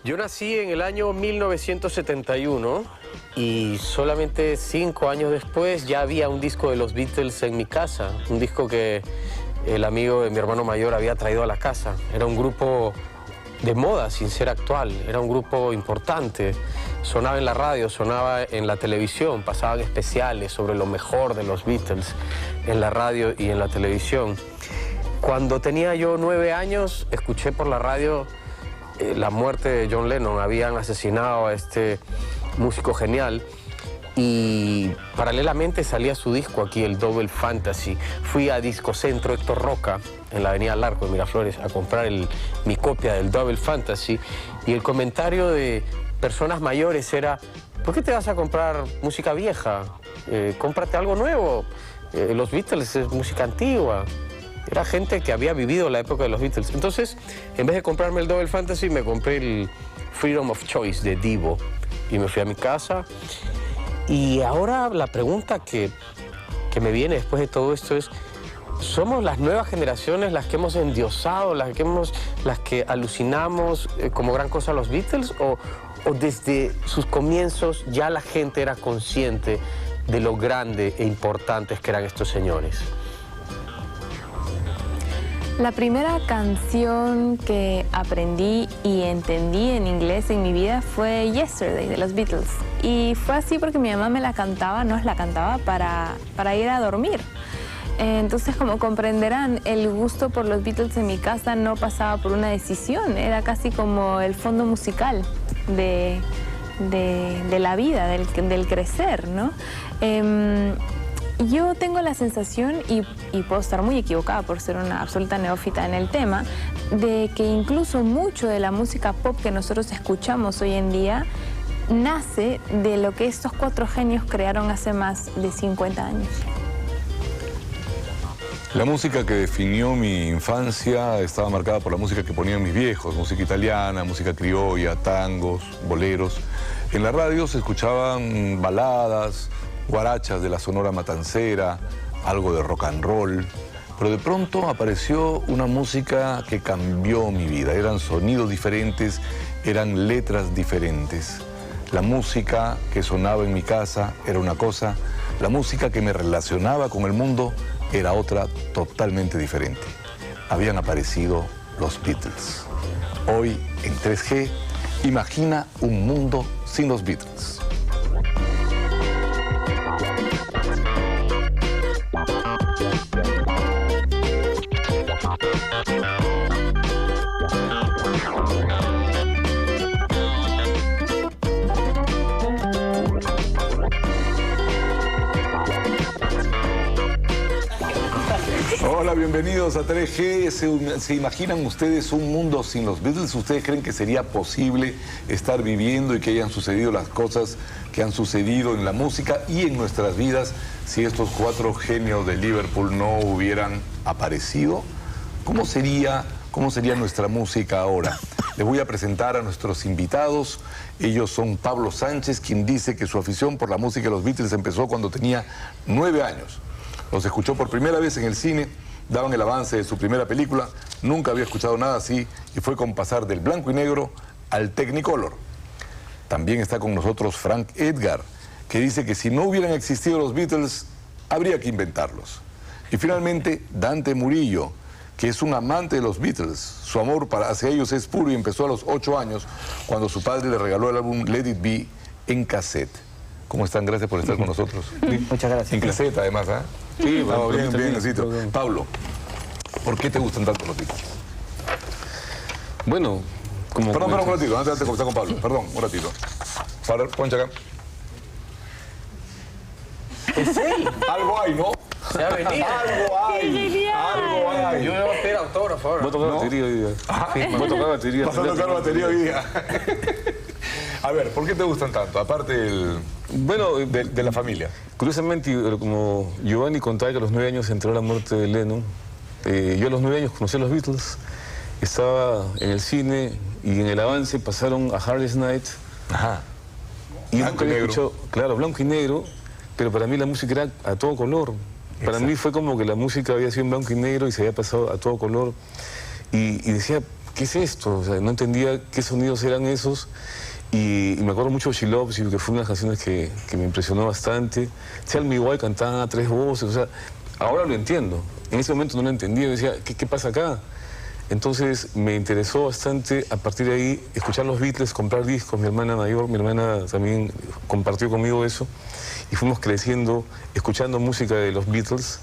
Yo nací en el año 1971 y solamente 5 años después ya había un disco de los Beatles en mi casa, un disco que el amigo de mi hermano mayor había traído a la casa. Era un grupo de moda sin ser actual, era un grupo importante. Sonaba en la radio, sonaba en la televisión, pasaban especiales sobre lo mejor de los Beatles en la radio y en la televisión. Cuando tenía yo 9 años, escuché por la radio la muerte de John Lennon. Habían asesinado a este músico genial y paralelamente salía su disco aquí, el Double Fantasy. Fui a Disco Centro Héctor Roca, en la avenida Larco de Miraflores, a comprar mi copia del Double Fantasy, y el comentario de personas mayores era: ¿por qué te vas a comprar música vieja? Cómprate algo nuevo. Los Beatles es música antigua. Era gente que había vivido la época de los Beatles. Entonces, en vez de comprarme el Double Fantasy, me compré el Freedom of Choice de Divo y me fui a mi casa. Y ahora la pregunta que me viene después de todo esto es: ¿somos las nuevas generaciones las que hemos endiosado, las que alucinamos como gran cosa a los Beatles? ¿O desde sus comienzos ya la gente era consciente de lo grande e importantes que eran estos señores? La primera canción que aprendí y entendí en inglés en mi vida fue Yesterday, de los Beatles. Y fue así porque mi mamá me la cantaba, nos la cantaba para ir a dormir. Entonces, como comprenderán, el gusto por los Beatles en mi casa no pasaba por una decisión, era casi como el fondo musical de la vida, del crecer, ¿no? Yo tengo la sensación, y puedo estar muy equivocada por ser una absoluta neófita en el tema, de que incluso mucho de la música pop que nosotros escuchamos hoy en día nace de lo que estos 4 genios crearon hace más de 50 años. La música que definió mi infancia estaba marcada por la música que ponían mis viejos, música italiana, música criolla, tangos, boleros. En la radio se escuchaban baladas, guarachas de la Sonora Matancera, algo de rock and roll, pero de pronto apareció una música que cambió mi vida. Eran sonidos diferentes, eran letras diferentes. La música que sonaba en mi casa era una cosa, la música que me relacionaba con el mundo era otra totalmente diferente. Habían aparecido los Beatles. Hoy, en 3G, imagina un mundo sin los Beatles. Hola, bienvenidos a 3G. ¿Se imaginan ustedes un mundo sin los Beatles? ¿Ustedes creen que sería posible estar viviendo y que hayan sucedido las cosas que han sucedido en la música y en nuestras vidas si estos 4 genios de Liverpool no hubieran aparecido? ¿Cómo sería nuestra música ahora? Les voy a presentar a nuestros invitados. Ellos son Pablo Sánchez, quien dice que su afición por la música de los Beatles empezó cuando tenía 9 años. Los escuchó por primera vez en el cine, daban el avance de su primera película, nunca había escuchado nada así y fue con pasar del blanco y negro al Technicolor. También está con nosotros Frank Edgar, que dice que si no hubieran existido los Beatles, habría que inventarlos. Y finalmente, Dante Murillo, que es un amante de los Beatles. Su amor hacia ellos es puro y empezó a los 8 años, cuando su padre le regaló el álbum Let It Be en cassette. ¿Cómo están? Gracias por estar con nosotros. Muchas gracias. En cassette, además, ¿ah? Sí, bueno, bien, necesito. Pablo, ¿por qué te gustan tanto los Beatles? Bueno, como... Perdón, un ratito, antes de comenzar con Pablo. Perdón, un ratito. Para, poncha acá. ¿Es él? Algo hay, ¿no? Se ha venido. Algo hay. Algo hay. Yo le voy a pedir autógrafo ahora. Voy a tocar batería hoy día. Voy a tocar batería. Vas a tocar batería hoy día. A ver, ¿por qué te gustan tanto? Aparte de la familia. Curiosamente, como Giovanni contaba que a los 9 años se enteró la muerte de Lennon, yo a los 9 años conocí a los Beatles, estaba en el cine y en el avance pasaron a Hard Day's Night. Ajá. Y Blanco nunca y había negro. escuchado, claro, blanco y negro, pero para mí la música era a todo color. Para Exacto. mí fue como que la música había sido en blanco y negro y se había pasado a todo color. Y decía, ¿qué es esto? O sea, no entendía qué sonidos eran esos. Y me acuerdo mucho de She Loves You, que fue una de las canciones que me impresionó bastante. Tell Me Why cantaba a 3 voces, o sea, ahora lo entiendo. En ese momento no lo entendía, decía, ¿qué pasa acá? Entonces me interesó bastante, a partir de ahí, escuchar los Beatles, comprar discos. Mi hermana mayor, mi hermana también compartió conmigo eso. Y fuimos creciendo, escuchando música de los Beatles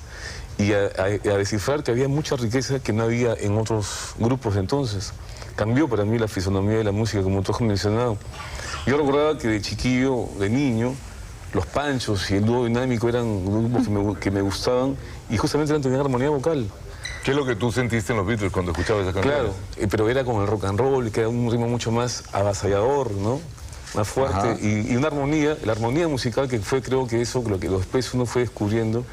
y a descifrar que había mucha riqueza que no había en otros grupos entonces. Cambió para mí la fisonomía de la música, como tú has mencionado. Yo recordaba que de chiquillo, de niño, los Panchos y el dúo dinámico eran grupos que me gustaban y justamente tenían armonía vocal. ¿Qué es lo que tú sentiste en los Beatles cuando escuchabas esa canción? Claro, pero era con el rock and roll, que era un ritmo mucho más avasallador, ¿no? Más fuerte, y una armonía, la armonía musical que fue, creo que eso, lo que después uno fue descubriendo.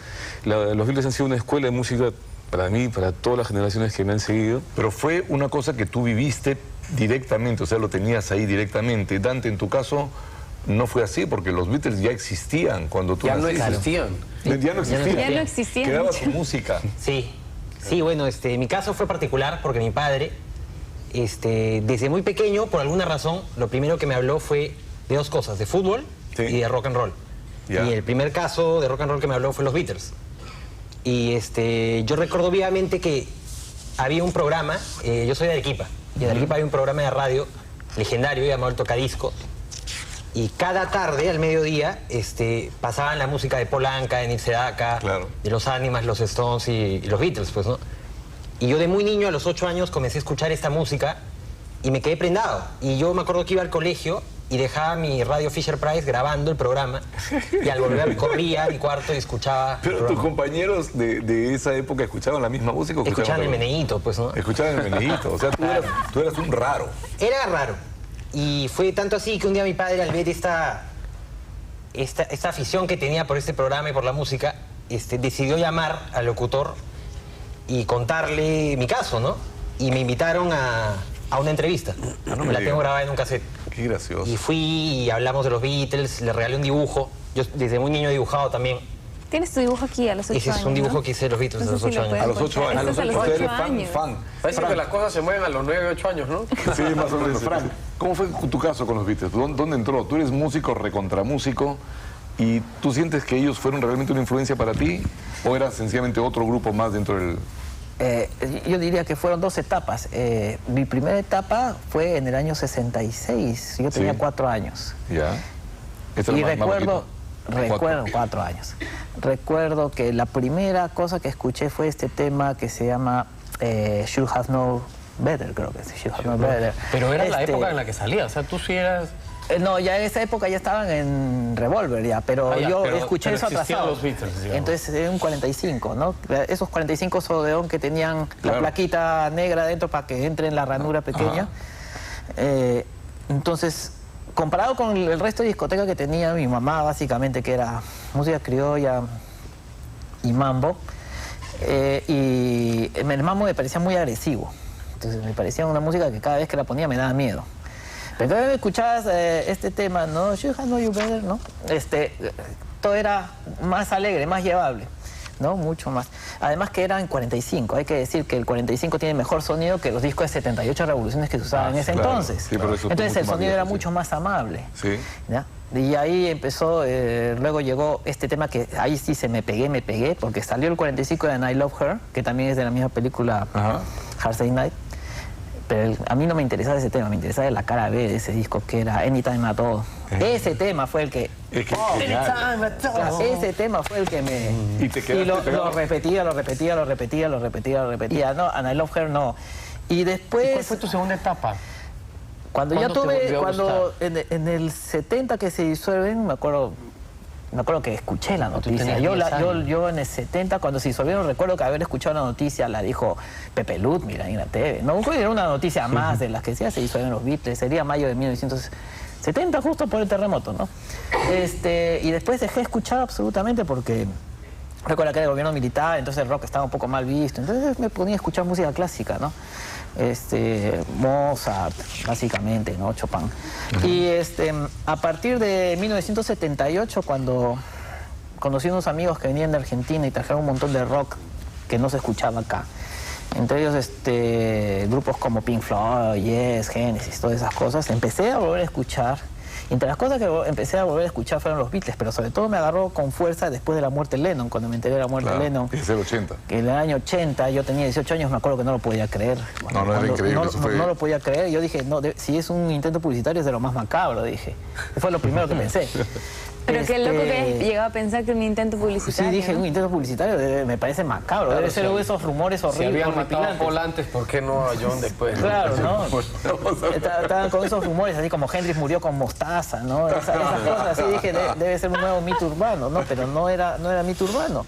Los Beatles han sido una escuela de música para mí, para todas las generaciones que me han seguido. Pero fue una cosa que tú viviste directamente, o sea, lo tenías ahí directamente. Dante, en tu caso, no fue así, porque los Beatles ya existían cuando tú naciste. Ya no existían. Ya no existían. Ya no existían. Quedaba su música. Sí, sí, bueno, mi caso fue particular porque mi padre, desde muy pequeño, por alguna razón, lo primero que me habló fue de 2 cosas, de fútbol y de rock and roll. Ya. Y el primer caso de rock and roll que me habló fue los Beatles. Y yo recuerdo vivamente que había un programa, yo soy de Arequipa, y en Arequipa había un programa de radio legendario llamado El Tocadiscos. Y cada tarde, al mediodía, pasaban la música de Paul Anka, de Neil Sedaka, Claro. de los Animals, los Stones y los Beatles, pues, ¿no? Y yo de muy niño, a los 8 años, comencé a escuchar esta música y me quedé prendado. Y yo me acuerdo que iba al colegio y dejaba mi radio Fisher Price grabando el programa y al volver corría a mi cuarto y escuchaba el Pero tus programa. compañeros de esa época escuchaban la misma música. ¿O Escuchaban el otra? Meneíto, pues, ¿no? Escuchaban el Meneíto. O sea, tú eras un raro. Era raro. Y fue tanto así que un día mi padre, al ver esta afición que tenía por este programa y por la música, decidió llamar al locutor y contarle mi caso, ¿no? Y me invitaron a una entrevista. no me Me la digas. tengo grabada en un cassette. Qué gracioso. Y fui y hablamos de los Beatles, le regalé un dibujo. Yo desde muy niño he dibujado también. Tienes tu dibujo aquí a los 8 años, Ese es un dibujo ¿no? que hice de los Beatles No a los sé si 8 lo años. A los 8 años. Eso es a los O sea, 8 eres años. fan. Parece que las cosas se mueven a los 9, 8 años, ¿no? Sí, más o menos. Frank, ¿cómo fue tu caso con los Beatles? ¿Dónde entró? Tú eres músico, recontramúsico, y ¿tú sientes que ellos fueron realmente una influencia para ti? ¿O era sencillamente otro grupo más dentro del...? Yo diría que fueron 2 etapas. Mi primera etapa fue en el año 66. Yo tenía Sí. 4 años. Ya. Este Y era más recuerdo, pequeño. 4 años. Recuerdo que la primera cosa que escuché fue este tema que se llama Should Have Known Better, creo que es Should Have Known Better. Pero era la época en la que salía, o sea, tú sí eras... No, ya en esa época ya estaban en Revolver ya, pero Ah, ya, yo pero escuché eso existían atrasado. los Beatles, digamos. Entonces era un 45, ¿no? Esos 45 Sodeón que tenían Claro. la plaquita negra dentro para que entre en la ranura pequeña. Entonces, comparado con el resto de discoteca que tenía mi mamá, básicamente, que era música criolla y mambo, y el mambo me parecía muy agresivo. Entonces me parecía una música que cada vez que la ponía me daba miedo. Pero cada vez que escuchabas este tema, ¿no? Should Have Known You Better, ¿no? Todo era más alegre, más llevable, ¿no? Mucho más. Además que era en 45. Hay que decir que el 45 tiene mejor sonido que los discos de 78 revoluciones que se usaban en ese claro. entonces. Sí, pero eso fue Entonces mucho el más sonido era viejo, sí. mucho más amable. Sí. ¿Ya? Y ahí empezó, luego llegó este tema que ahí sí se me pegué, porque salió el 45 de I Love Her, que también es de la misma película Ajá. Hard Day's Night. Pero a mí no me interesaba ese tema, me interesaba la cara B de ese disco que era Anytime at All. Ese tema fue el que... Es que es genial. O sea, ese tema fue el que me... Y te quedaste lo pegado. repetía, no, And I Love Her no. Y después... ¿Cuál fue tu segunda etapa? Cuando ya ¿Cuándo te tuve, volvió a cuando en el 70 que se disuelven, me acuerdo que escuché la noticia. tenías Yo, 10 años. yo en el 70, cuando se disolvieron, recuerdo que haber escuchado la noticia, la dijo Pepe Lut, mira, en la TV. No era una noticia más de las que decía se disuelven los Beatles, sería mayo de 1970, justo por el terremoto, ¿no? Y después dejé de escuchar absolutamente porque recuerdo que era el gobierno militar, entonces el rock estaba un poco mal visto. Entonces me ponía a escuchar música clásica, ¿no? Mozart, básicamente, ¿no? Chopin. Y a partir de 1978, cuando conocí unos amigos que venían de Argentina y trajeron un montón de rock que no se escuchaba acá, Entre ellos grupos como Pink Floyd, Yes, Genesis, todas esas cosas. Empecé a volver a escuchar. Entre las cosas que empecé a volver a escuchar fueron los Beatles, pero sobre todo me agarró con fuerza después de la muerte de Lennon, cuando me enteré de la muerte de Lennon. Es el 80. Que en el año 80, yo tenía 18 años, me acuerdo que no lo podía creer. No, era increíble. No lo podía creer. Yo dije, no, si es un intento publicitario es de lo más macabro, dije. Fue lo primero que pensé. Pero qué loco que hayas llegado a pensar que un intento publicitario. Sí, dije, ¿no? Un intento publicitario me parece macabro. Claro, debe ser esos rumores Si horribles. habían matado a Paul antes, ¿por qué no a John después? Claro, ¿no? Estaban con esos rumores, así como Hendrix murió con mostaza, ¿no? Esas cosas, así dije, debe ser un nuevo mito urbano, ¿no? Pero no era mito urbano.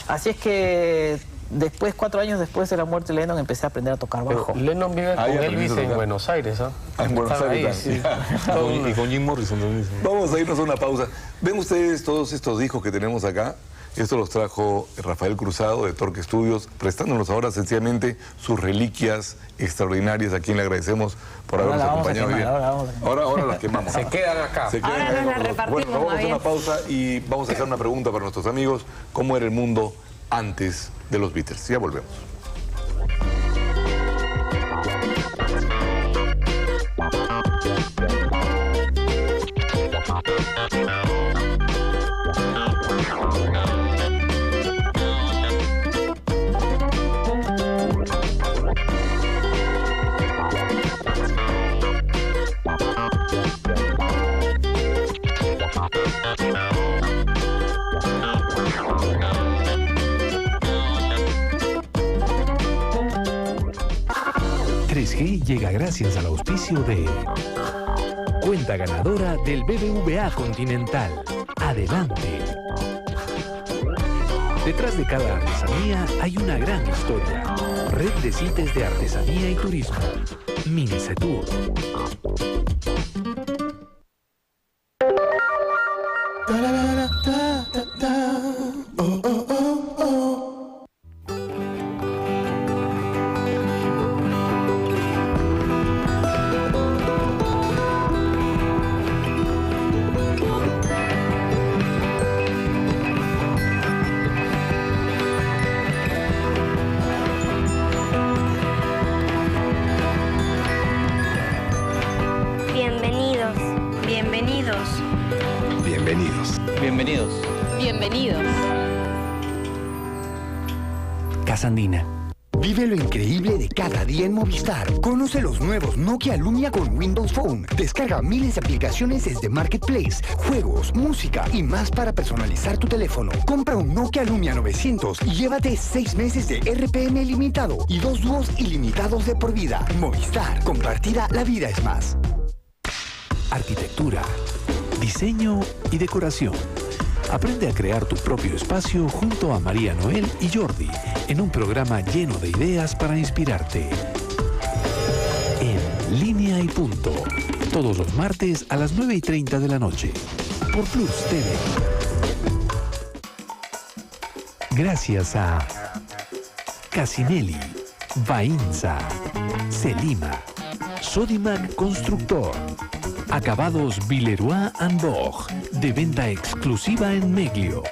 Así es que después, 4 años después de la muerte de Lennon, empecé a aprender a tocar bajo. Lennon vive con Elvis en Buenos Aires, ¿ah? En Buenos Aires. Sí. Y con Jim Morrison también. Vamos a irnos a una pausa. ¿Ven ustedes todos estos discos que tenemos acá? Esto los trajo Rafael Cruzado de Torque Studios, prestándonos ahora sencillamente sus reliquias extraordinarias, a quien le agradecemos por habernos acompañado hoy día. Ahora las quemamos. Se quedan acá. Se quedan Ahora acá nos con las los- repartimos, Bueno, vamos a hacer más una pausa y vamos a hacer una pregunta para nuestros amigos. ¿Cómo era el mundo antes de los Beatles? Ya volvemos. Llega gracias al auspicio de cuenta ganadora del BBVA Continental. Adelante. Detrás de cada artesanía hay una gran historia. Red de CITES de Artesanía y Turismo. Minicetur. Bienvenidos, bienvenidos. Bienvenidos. Bienvenidos. Bienvenidos. Casa Andina. Vive lo increíble de cada día en Movistar. Conoce los nuevos Nokia Lumia con Windows Phone. Descarga miles de aplicaciones desde Marketplace, juegos, música y más para personalizar tu teléfono. Compra un Nokia Lumia 900 y llévate 6 meses de RPM ilimitado y 2 dúos ilimitados de por vida. Movistar. Compartida, la vida es más. Arquitectura, diseño y decoración. Aprende a crear tu propio espacio junto a María Noel y Jordi en un programa lleno de ideas para inspirarte. En Línea y Punto, todos los martes a las 9:30 de la noche, por Plus TV. Gracias a Casinelli, Bainza, Selima, Sodimac Constructor, Acabados Villeroy & Boch, de venta exclusiva en Meglio.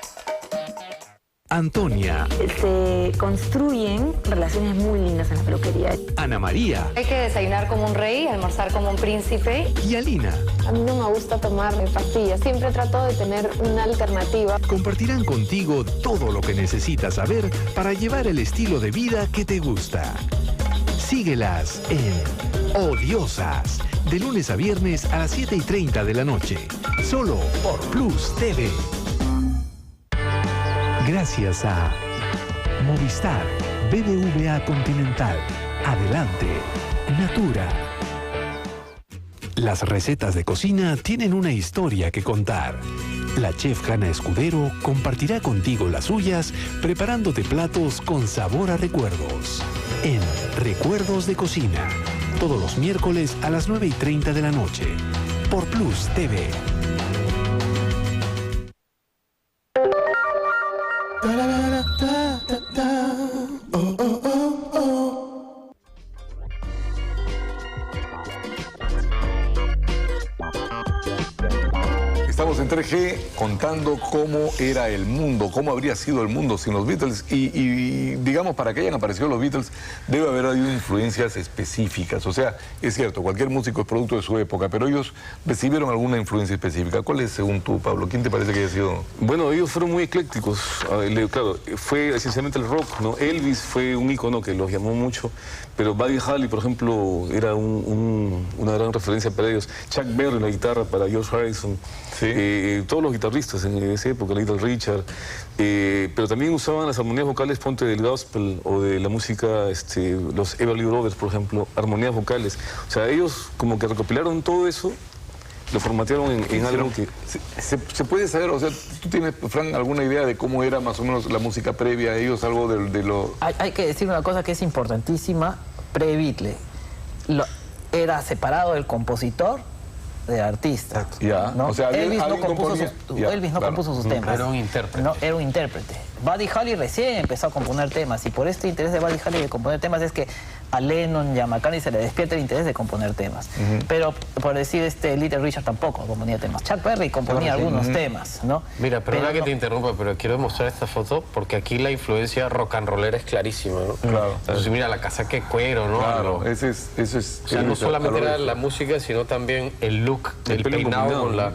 Antonia, Se construyen relaciones muy lindas en la peluquería. Ana María Hay que desayunar como un rey, almorzar como un príncipe. y Alina A mí no me gusta tomar pastillas, siempre trato de tener una alternativa. compartirán contigo todo lo que necesitas saber para llevar el estilo de vida que te gusta. Síguelas en Odiosas, de lunes a viernes a las 7:30 de la noche, solo por Plus TV. Gracias a Movistar, BBVA Continental, Adelante, Natura. Las recetas de cocina tienen una historia que contar. La chef Hanna Escudero compartirá contigo las suyas preparándote platos con sabor a recuerdos. En Recuerdos de Cocina, todos los miércoles a las 9:30 de la noche, por Plus TV. Estamos en 3G contando cómo era el mundo, cómo habría sido el mundo sin los Beatles y digamos, para que hayan aparecido los Beatles debe haber habido influencias específicas. O sea, es cierto, cualquier músico es producto de su época, pero ellos recibieron alguna influencia específica. ¿Cuál es, según tú, Pablo? ¿Quién te parece que haya sido? Bueno, ellos fueron muy eclécticos. Claro, fue esencialmente el rock, ¿no? Elvis fue un ícono que los llamó mucho, pero Buddy Holly, por ejemplo, era una gran referencia para ellos. Chuck Berry, la guitarra para George Harrison. Sí. Todos los guitarristas en esa época, Little Richard, pero también usaban las armonías vocales, ponte del gospel o de la música, los Everly Brothers, por ejemplo, armonías vocales. O sea, ellos como que recopilaron todo eso, lo formatearon en algo que... ¿Se puede saber, o sea, tú tienes, Frank, alguna idea de cómo era más o menos la música previa a ellos, algo de lo...? Hay que decir una cosa que es importantísima, pre-Beatle. Era separado el compositor de artista. Ya, ¿no? O sea, Elvis no compuso sus temas. Era un intérprete. No, era un intérprete. Buddy Holly recién empezó a componer temas y por este interés de Buddy Holly de componer temas es que a Lennon y a McCartney se le despierta el interés de componer temas. Pero por decir, Little Richard tampoco componía temas. Chuck Berry componía algunos temas, ¿no? Mira, perdona que te interrumpa, pero quiero mostrar esta foto porque aquí la influencia rock and rollera es clarísima, ¿no? Claro. Entonces mira la casaca de cuero, ¿no? Claro, eso es... O sea, no solamente era la música, sino también el look, el peinado con la...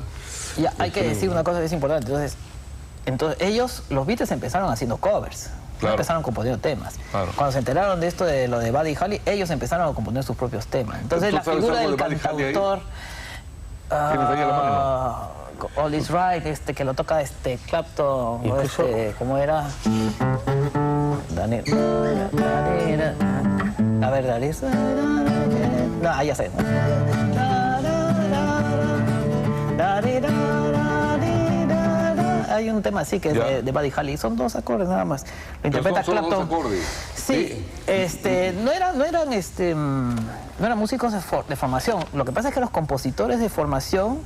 Ya, hay que decir una cosa que es importante. Entonces ellos, los Beatles, empezaron haciendo covers. Claro. Empezaron componiendo temas. Claro. Cuando se enteraron de esto, de lo de Buddy Holly, ellos empezaron a componer sus propios temas. Entonces la figura del cantautor... ¿Tienes ahí a la mano? All Is Right, que lo toca Clapton, incluso... ¿cómo era? Daniel. A ver, Daniel. No, ya sé. Hay un tema así que es de Buddy Holly, son 2 acordes nada más. Lo interpreta son Clapton. 2 acordes. Sí, no eran músicos de formación. Lo que pasa es que los compositores de formación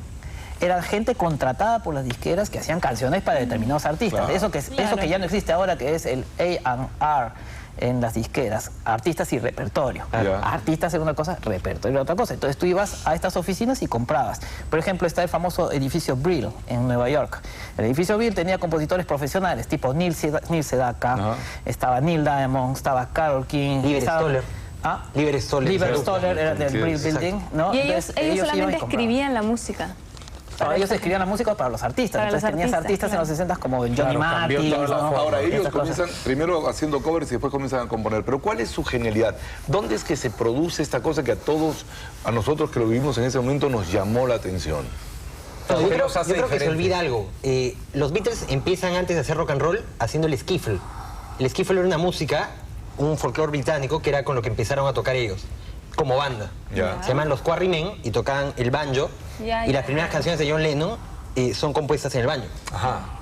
eran gente contratada por las disqueras que hacían canciones para determinados artistas. Claro. Eso que ya no existe ahora, que es el A&R en las disqueras, artistas y repertorio. Artistas era una cosa, repertorio era otra cosa. Entonces tú ibas a estas oficinas y comprabas. Por ejemplo, está el famoso edificio Brill en Nueva York. El edificio Brill tenía compositores profesionales, tipo Neil Sedaka, estaba Neil Diamond, estaba Carole King. Lieber Stoller era del Brill Building, ¿no? Y ellos solamente escribían la música. Ellos escribían la música para los artistas. Entonces tenías artistas en los 60 como Johnny Martin. Ahora ellos comienzan primero haciendo covers y después comienzan a componer. Pero ¿cuál es su genialidad? ¿Dónde es que se produce esta cosa que a nosotros que lo vivimos en ese momento nos llamó la atención? Yo creo que se olvida algo. Los Beatles empiezan antes de hacer rock and roll haciendo el skiffle. El skiffle era una música, un folclore británico que era con lo que empezaron a tocar ellos. Como banda. Se llaman los Quarrymen y tocaban el banjo. Y las primeras canciones de John Lennon son compuestas en el baño.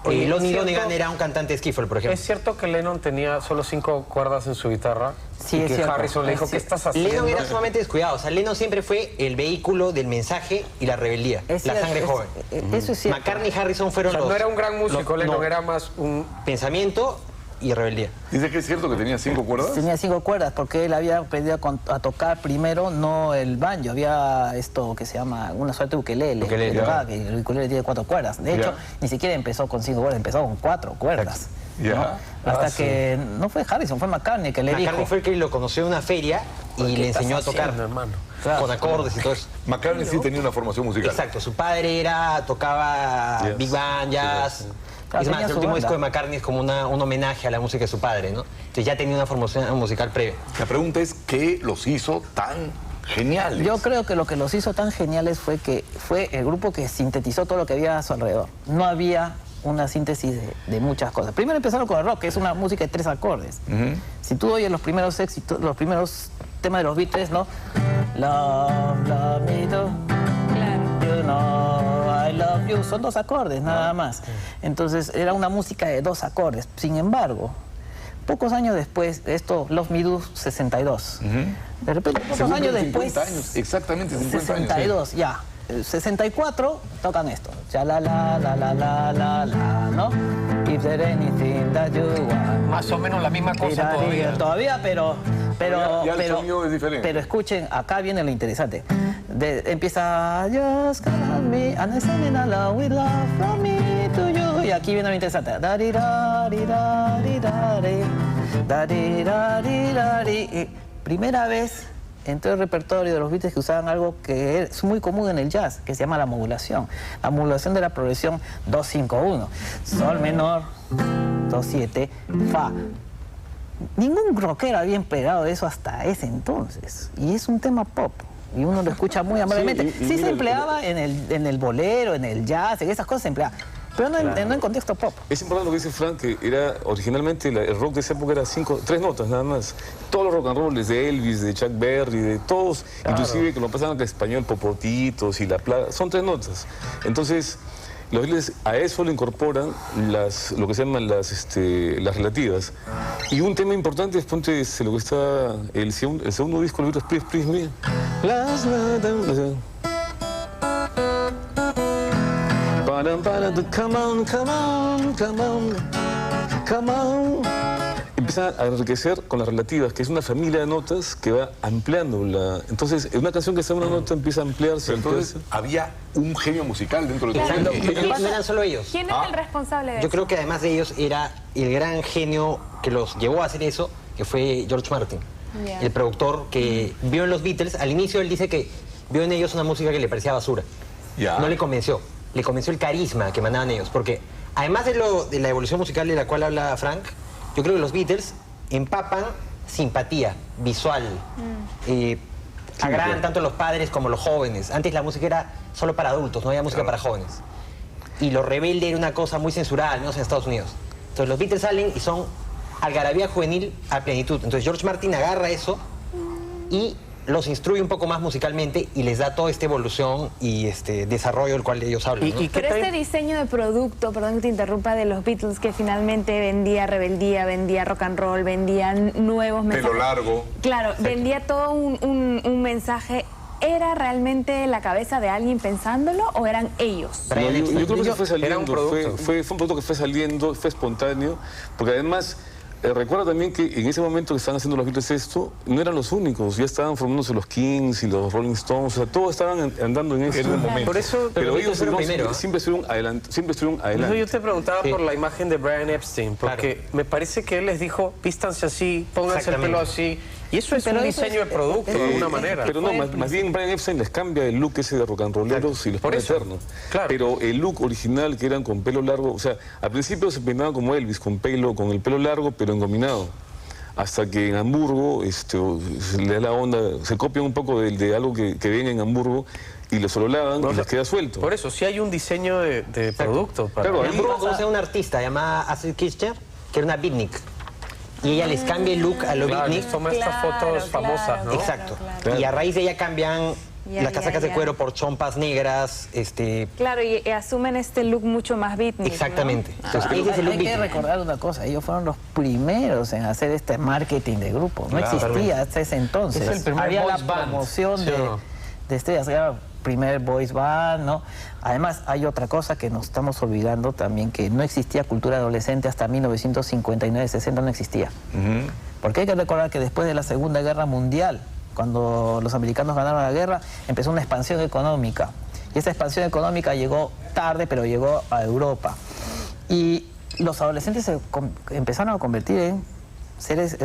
Lonnie Donegan era un cantante de skiffle, por ejemplo. ¿Es cierto que Lennon tenía solo 5 cuerdas en su guitarra? Sí, y que Harrison le dijo, ¿qué estás haciendo? Lennon era sumamente descuidado. O sea, Lennon siempre fue el vehículo del mensaje y la rebeldía. La sangre joven. Eso es cierto. McCartney y Harrison fueron no era un gran músico, Lennon era más un... pensamiento y rebeldía. ¿Dice que es cierto que tenía 5 cuerdas? Tenía 5 cuerdas porque él había aprendido a tocar primero no el banjo, había esto que se llama una suerte de ukelele. Que el ukelele tiene 4 cuerdas. De hecho, ni siquiera empezó con 5 cuerdas, empezó con 4 cuerdas. ¿no? Hasta que no fue Harrison, fue McCartney que le dijo. McCartney fue el que lo conoció en una feria y le enseñó a tocar, hermano. Con acordes y todo eso. McCartney sí tenía una formación musical. Exacto, su padre tocaba Big Band, jazz. Es más, el último disco de McCartney es como un homenaje a la música de su padre, ¿no? Entonces ya tenía una formación musical previa. La pregunta es, ¿qué los hizo tan geniales? Yo creo que lo que los hizo tan geniales fue que fue el grupo que sintetizó todo lo que había a su alrededor. No había una síntesis de muchas cosas. Primero empezaron con el rock, que es una música de 3 acordes. Si tú oyes los primeros éxitos, los primeros temas de los Beatles, ¿no? Love, love me do. You know, I love you. Son 2 acordes, nada más. Entonces, era una música de 2 acordes. Sin embargo, pocos años después, Love Me Do, 62. De repente, pocos años después... 50 años, exactamente 50 62, años. 62, ya. 64 tocan esto. Ya la, ¿no? If there anything that you want. Más o menos la misma cosa todavía. Todavía, pero ya el sonido es diferente. Pero escuchen, acá viene lo interesante. Empieza Just call me and I send it along with love from me to you. Y aquí viene lo interesante. Y primera vez en todo el repertorio de los Beatles que usaban algo que es muy común en el jazz, que se llama la modulación. La modulación de la progresión 2-5-1. Sol menor, 2-7, fa. Ningún rockero había empleado eso hasta ese entonces. Y es un tema pop. Y uno lo escucha muy amablemente. Sí, se empleaba en el bolero, en el jazz, en esas cosas se empleaba. Pero no, no en contexto pop. Es importante lo que dice Frank, que era originalmente el rock de esa época era 3 notas nada más. Todos los rock and roll, de Elvis, de Chuck Berry, de todos, inclusive que lo pasaban al español, Popotitos y La Plaga, son 3 notas. Entonces, los Beatles a eso le incorporan lo que se llaman las relativas. Y un tema importante es, ponte, lo que está el segundo disco de los Beatles, Please Me. Come on, come on, come on, come on. Empieza a enriquecer con las relativas, que es una familia de notas que va ampliando la... Entonces, en una canción que está en una nota empieza a ampliarse. Entonces, había un genio musical dentro de claro, no eran solo ellos. ¿Quién es el responsable de eso? Yo creo que además de ellos era el gran genio que los llevó a hacer eso, que fue George Martin. El productor que vio en los Beatles, al inicio él dice que vio en ellos una música que le parecía basura. No le convenció. Le convenció el carisma que mandaban ellos, porque además de la evolución musical de la cual habla Frank, yo creo que los Beatles empapan simpatía visual, agradan tanto los padres como los jóvenes. Antes la música era solo para adultos, no había música para jóvenes. Y lo rebelde era una cosa muy censurada, al menos en Estados Unidos. Entonces los Beatles salen y son algarabía juvenil a plenitud. Entonces George Martin agarra eso y los instruye un poco más musicalmente y les da toda esta evolución y desarrollo del cual ellos hablan, ¿no? Pero este diseño de producto, perdón que te interrumpa, de los Beatles, que finalmente vendía rebeldía, vendía rock and roll, vendía nuevos mensajes. Pelo largo. Claro, vendía todo un mensaje. ¿Era realmente la cabeza de alguien pensándolo o eran ellos? No, yo creo que fue saliendo, fue un producto que fue saliendo, fue espontáneo, porque además... recuerda también que en ese momento que estaban haciendo los Beatles esto, no eran los únicos, ya estaban formándose los Kings y los Rolling Stones, o sea, todos estaban andando en ese momento. Por eso, pero ellos siempre estuvieron adelante. Yo te preguntaba por la imagen de Brian Epstein, porque me parece que él les dijo, vístanse así, pónganse el pelo así, y eso es un diseño de producto, de alguna manera. Pero no, más bien Brian Epstein les cambia el look ese de rock and rolleros y los pone eternos. Pero el look original, que eran con pelo largo, o sea, al principio se peinaban como Elvis, con el pelo largo, pero engominado. Hasta que en Hamburgo le da la onda, se copian un poco de algo que ven en Hamburgo y lo sololaban y les queda suelto. Por eso, sí hay un diseño de producto. En Hamburgo conoce a una artista llamada Astrid Kirchner, que era una beatnik. Y ella les cambia el look a los beatnik. Toma estas fotos famosas, ¿no? Exacto. Y a raíz de ella cambian las casacas de cuero por chompas negras. Claro, y asumen este look mucho más beatnik, exactamente. ¿no? Entonces, hay que recordar una cosa, ellos fueron los primeros en hacer este marketing de grupo. No existía hasta ese entonces. Es el primer había la boys band. promoción de estrellas, era el primer boys band, ¿no? Además, hay otra cosa que nos estamos olvidando también, que no existía cultura adolescente hasta 1959-60, no existía. Porque hay que recordar que después de la Segunda Guerra Mundial, cuando los americanos ganaron la guerra, empezó una expansión económica. Y esa expansión económica llegó tarde, pero llegó a Europa. Y los adolescentes se empezaron a convertir en seres,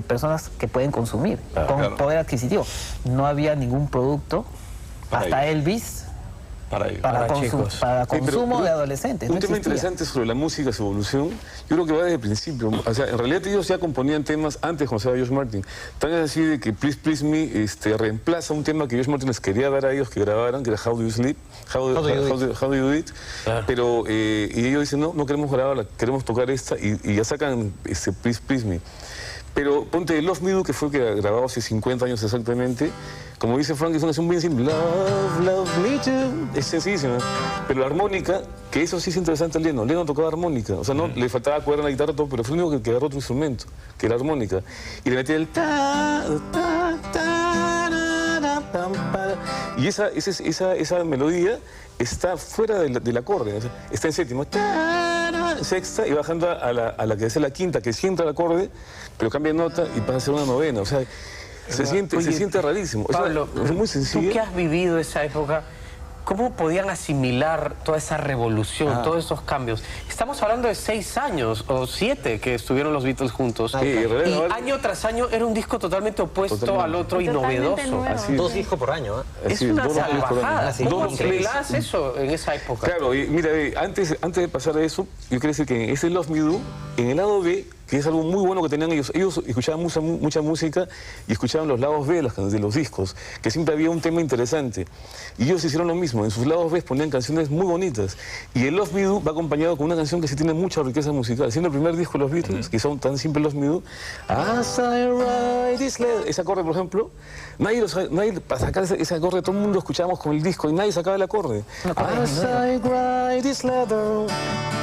personas que pueden consumir, con poder adquisitivo. No había ningún producto, hasta Elvis, para consumo de adolescentes. Un tema interesante sobre la música, su evolución, yo creo que va desde el principio. O sea, en realidad ellos ya componían temas antes cuando estaba George Martin. Tan es así de que Please Please Me reemplaza un tema que George Martin les quería dar a ellos que grabaran, que era How Do You Sleep, How Do You Do It. Pero y ellos dicen, no queremos grabarla, queremos tocar esta, y ya sacan Please Please Me. Pero ponte Love Me Do, que fue que grabado hace 50 años exactamente. Como dice Frank, es una canción bien simple. Love, love me too. Es sencillísima. Pero la armónica, que eso sí es interesante, Lennon tocaba armónica. O sea, no le faltaba cuerda en la guitarra, todo, pero fue el único que agarró otro instrumento, que era la armónica. Y le metía el ta, ta, ta, ta, ta. Y esa melodía está fuera del acorde. O sea, está en séptima, sexta, y bajando a la que es la quinta, que sienta el acorde, pero cambia de nota y pasa a ser una novena. O sea, Se siente rarísimo. Pablo, es muy sencillo. tú que has vivido esa época, ¿cómo podían asimilar toda esa revolución, todos esos cambios? Estamos hablando de 6 años o 7 que estuvieron los Beatles juntos. Y año tras año era un disco totalmente opuesto al otro y novedoso. Así, 2 discos por año. Es una salvajada. ¿Cómo asimilas eso en esa época? Claro, y mira, antes de pasar a eso, yo quiero decir que en ese Love Me Do, en el lado B, que es algo muy bueno que tenían ellos escuchaban mucha música y escuchaban los lados B de los discos, que siempre había un tema interesante. Y ellos hicieron lo mismo, en sus lados B ponían canciones muy bonitas. Y el Love Me Do va acompañado con una canción que sí tiene mucha riqueza musical. Siendo el primer disco de los Beatles, que son tan simples Love Me Do, As I Ride This Leather, ese acorde, por ejemplo, nadie para sacar ese acorde, todo el mundo escuchábamos con el disco y nadie sacaba el acorde. As I Ride This Leather,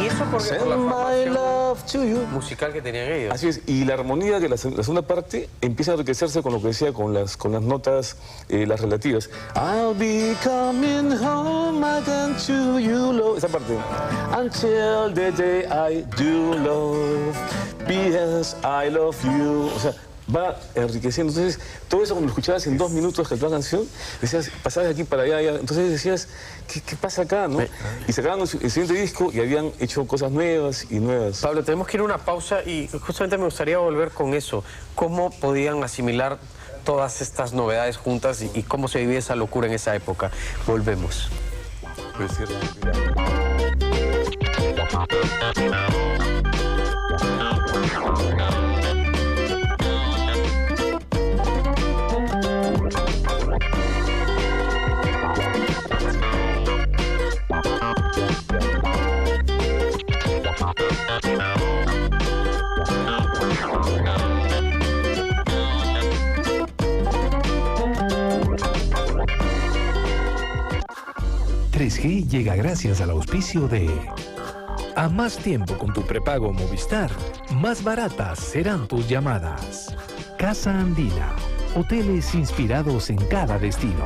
y eso por la formación musical que tenían ellos. Así es, y la armonía de la segunda parte empieza a enriquecerse con lo que decía, con las notas, las relativas. I'll be coming home again to you, love. Esa parte. Until the day I do love, P.S. I love you. O sea, va enriqueciendo. Entonces, todo eso cuando lo escuchabas en 2 minutos de la canción, decías, pasabas de aquí para allá. Entonces decías, ¿qué pasa acá, no? Y sacaban el siguiente disco y habían hecho cosas nuevas y nuevas. Pablo, tenemos que ir a una pausa y justamente me gustaría volver con eso. ¿Cómo podían asimilar todas estas novedades juntas y cómo se vivía esa locura en esa época? Volvemos. Pues cierto, G llega gracias al auspicio de... A más tiempo con tu prepago Movistar, más baratas serán tus llamadas. Casa Andina, hoteles inspirados en cada destino.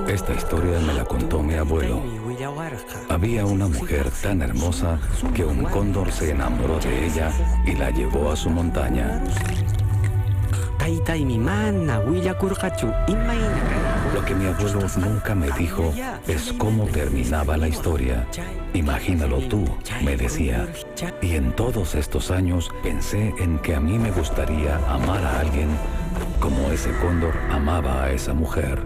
Esta historia me la contó mi abuelo. Había una mujer tan hermosa que un cóndor se enamoró de ella y la llevó a su montaña. Lo que mi abuelo nunca me dijo es cómo terminaba la historia. Imagínalo tú, me decía. Y en todos estos años pensé en que a mí me gustaría amar a alguien como ese cóndor amaba a esa mujer.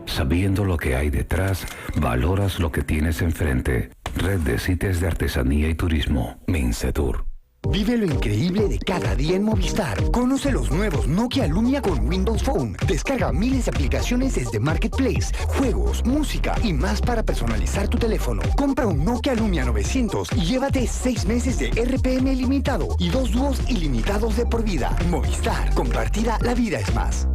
Sabiendo lo que hay detrás, valoras lo que tienes enfrente. Red de CITES de Artesanía y Turismo, Mincetur. Vive lo increíble de cada día en Movistar. Conoce los nuevos Nokia Lumia con Windows Phone. Descarga miles de aplicaciones desde Marketplace, juegos, música y más para personalizar tu teléfono. Compra un Nokia Lumia 900 y llévate 6 meses de RPM ilimitado y 2 dúos ilimitados de por vida. Movistar, compartida, la vida es más.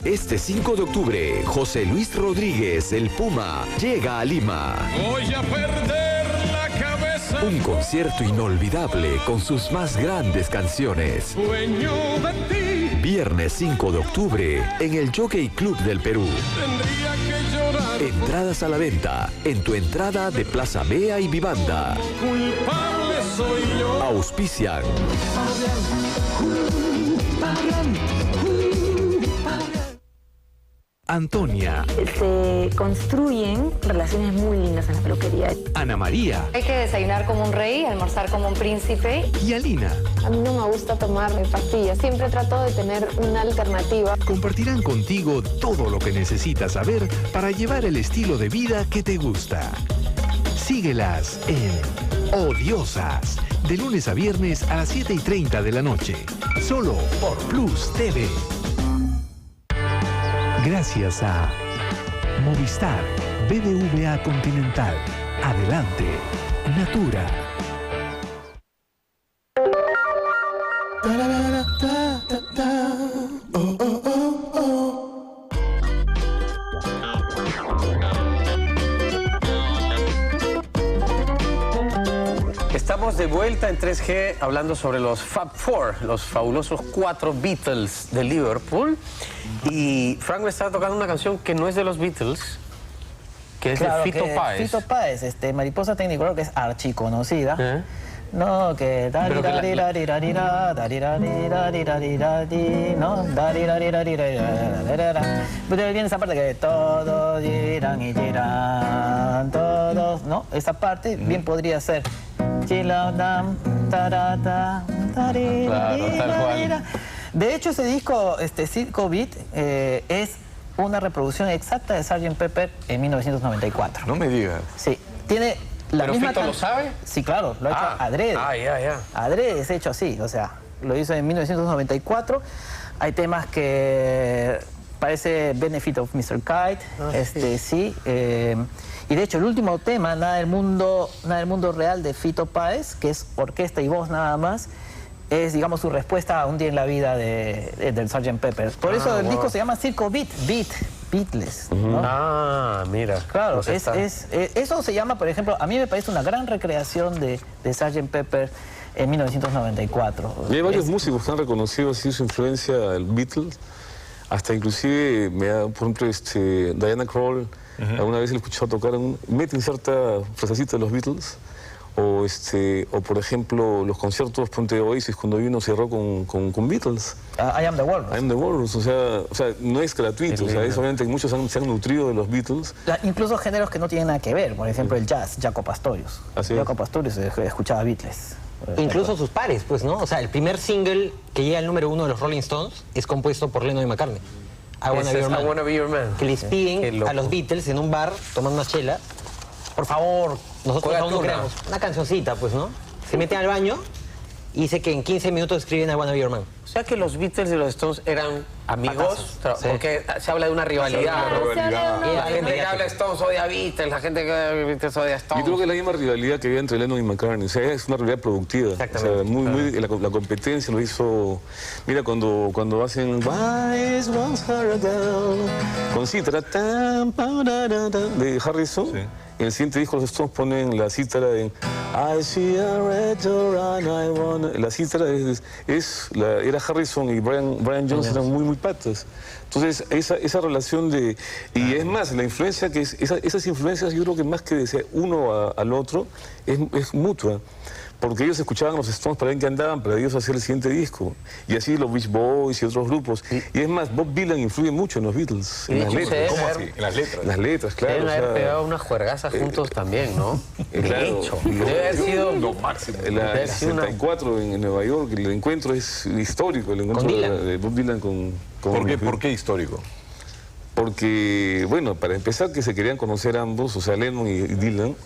Este 5 de octubre, José Luis Rodríguez, el Puma, llega a Lima. Voy a perder la cabeza. Un concierto inolvidable con sus más grandes canciones. Sueño de ti. Viernes 5 de octubre, en el Jockey Club del Perú. Tendría que llorar. Entradas a la venta, en tu entrada de Plaza Bea y Vivanda. Culpable soy yo. Auspician. Antonia. Se construyen relaciones muy lindas en la peluquería. Ana María. Hay que desayunar como un rey, almorzar como un príncipe. Y Alina. A mí no me gusta tomar pastillas. Siempre trato de tener una alternativa. Compartirán contigo todo lo que necesitas saber para llevar el estilo de vida que te gusta. Síguelas en Odiosas, de lunes a viernes a las 7:30 de la noche. Solo por Plus TV. Gracias a Movistar, BBVA Continental, Adelante, Natura. Estamos de vuelta en 3G hablando sobre los Fab Four, los fabulosos 4 Beatles de Liverpool. Y Frank me estaba tocando una canción que no es de los Beatles, que es de Fito Páez. Fito Páez, Mariposa Technicolor, que es archiconocida. No, que... ¿no? Pero viene esa parte que todos dirán y dirán, todos, ¿no? Esa parte bien podría ser... Claro, tal cual. De hecho, ese disco, Circo Beat, es una reproducción exacta de Sgt. Pepper en 1994. No me digas. Sí, tiene la ¿Pero misma... Fito lo sabe? Sí, claro, lo ha hecho adrede. Ya. Adrede es hecho así, o sea, lo hizo en 1994. Hay temas que parece Benefit of Mr. Kite, sí. Y de hecho, el último tema, Nada del mundo real, de Fito Páez, que es orquesta y voz nada más, es, digamos, su respuesta a un día en la vida del Sgt. Pepper. Por eso el disco se llama Circo Beat, Beatles, ¿no? Mira. Claro, Pues eso se llama, por ejemplo, a mí me parece una gran recreación de Sgt. Pepper en 1994. Y hay varios músicos que han reconocido así su influencia al Beatles, hasta inclusive, por ejemplo, Diana Krall, alguna vez le he escuchado tocar, meten cierta frasecita de los Beatles, o por ejemplo, los conciertos de Oasis, cuando vino cerró con Beatles. I Am The Walrus. I Am The Walrus, o sea, no es gratuito, obviamente muchos se han nutrido de los Beatles. Incluso géneros que no tienen nada que ver, por ejemplo el jazz, Jaco Pastorius. Jaco Pastorius escuchaba Beatles. Incluso sus pares, pues, ¿no? O sea, el primer single que llega al número 1 de los Rolling Stones es compuesto por Lennon y McCartney. I Wanna Be Your Man. Que les piden a los Beatles en un bar, tomando una chela, por favor, nosotros aún no creamos. Una cancioncita, pues, ¿no? Se meten al baño y dice que en 15 minutos escriben I Wanna Be Your Man. O sea que los Beatles y los Stones eran amigos, porque se habla de una rivalidad, ¿no? La gente que habla de Stones odia a Beatles, la gente que habla de Beatles odia a Stones. Yo creo que es la misma rivalidad que había entre Lennon y McCartney, o sea, es una rivalidad productiva. Exactamente. La competencia lo hizo... Mira, cuando hacen... Why is once her ago, con cítara de Harrison, en el siguiente disco los Stones ponen la cítara en I see a red door and I wanna... La cítara era Harrison y Brian Jones eran muy patas. Entonces, esa relación de... Y es más, la influencia que es... Esas influencias yo creo que más que de uno al otro es mutua. Porque ellos escuchaban a los Stones para ver en qué andaban, para ellos hacer el siguiente disco. Y así los Beach Boys y otros grupos. Y es más, Bob Dylan influye mucho en los Beatles, en las letras. ¿Cómo así? En las letras. Las letras, claro. Deben haber pegado unas juergas juntos también, ¿no? De hecho. Debe haber sido lo máximo. El 64 en Nueva York, el encuentro es histórico, el encuentro de Bob Dylan con ¿Por qué histórico? Porque, bueno, para empezar que se querían conocer ambos, o sea, Lennon y Dylan,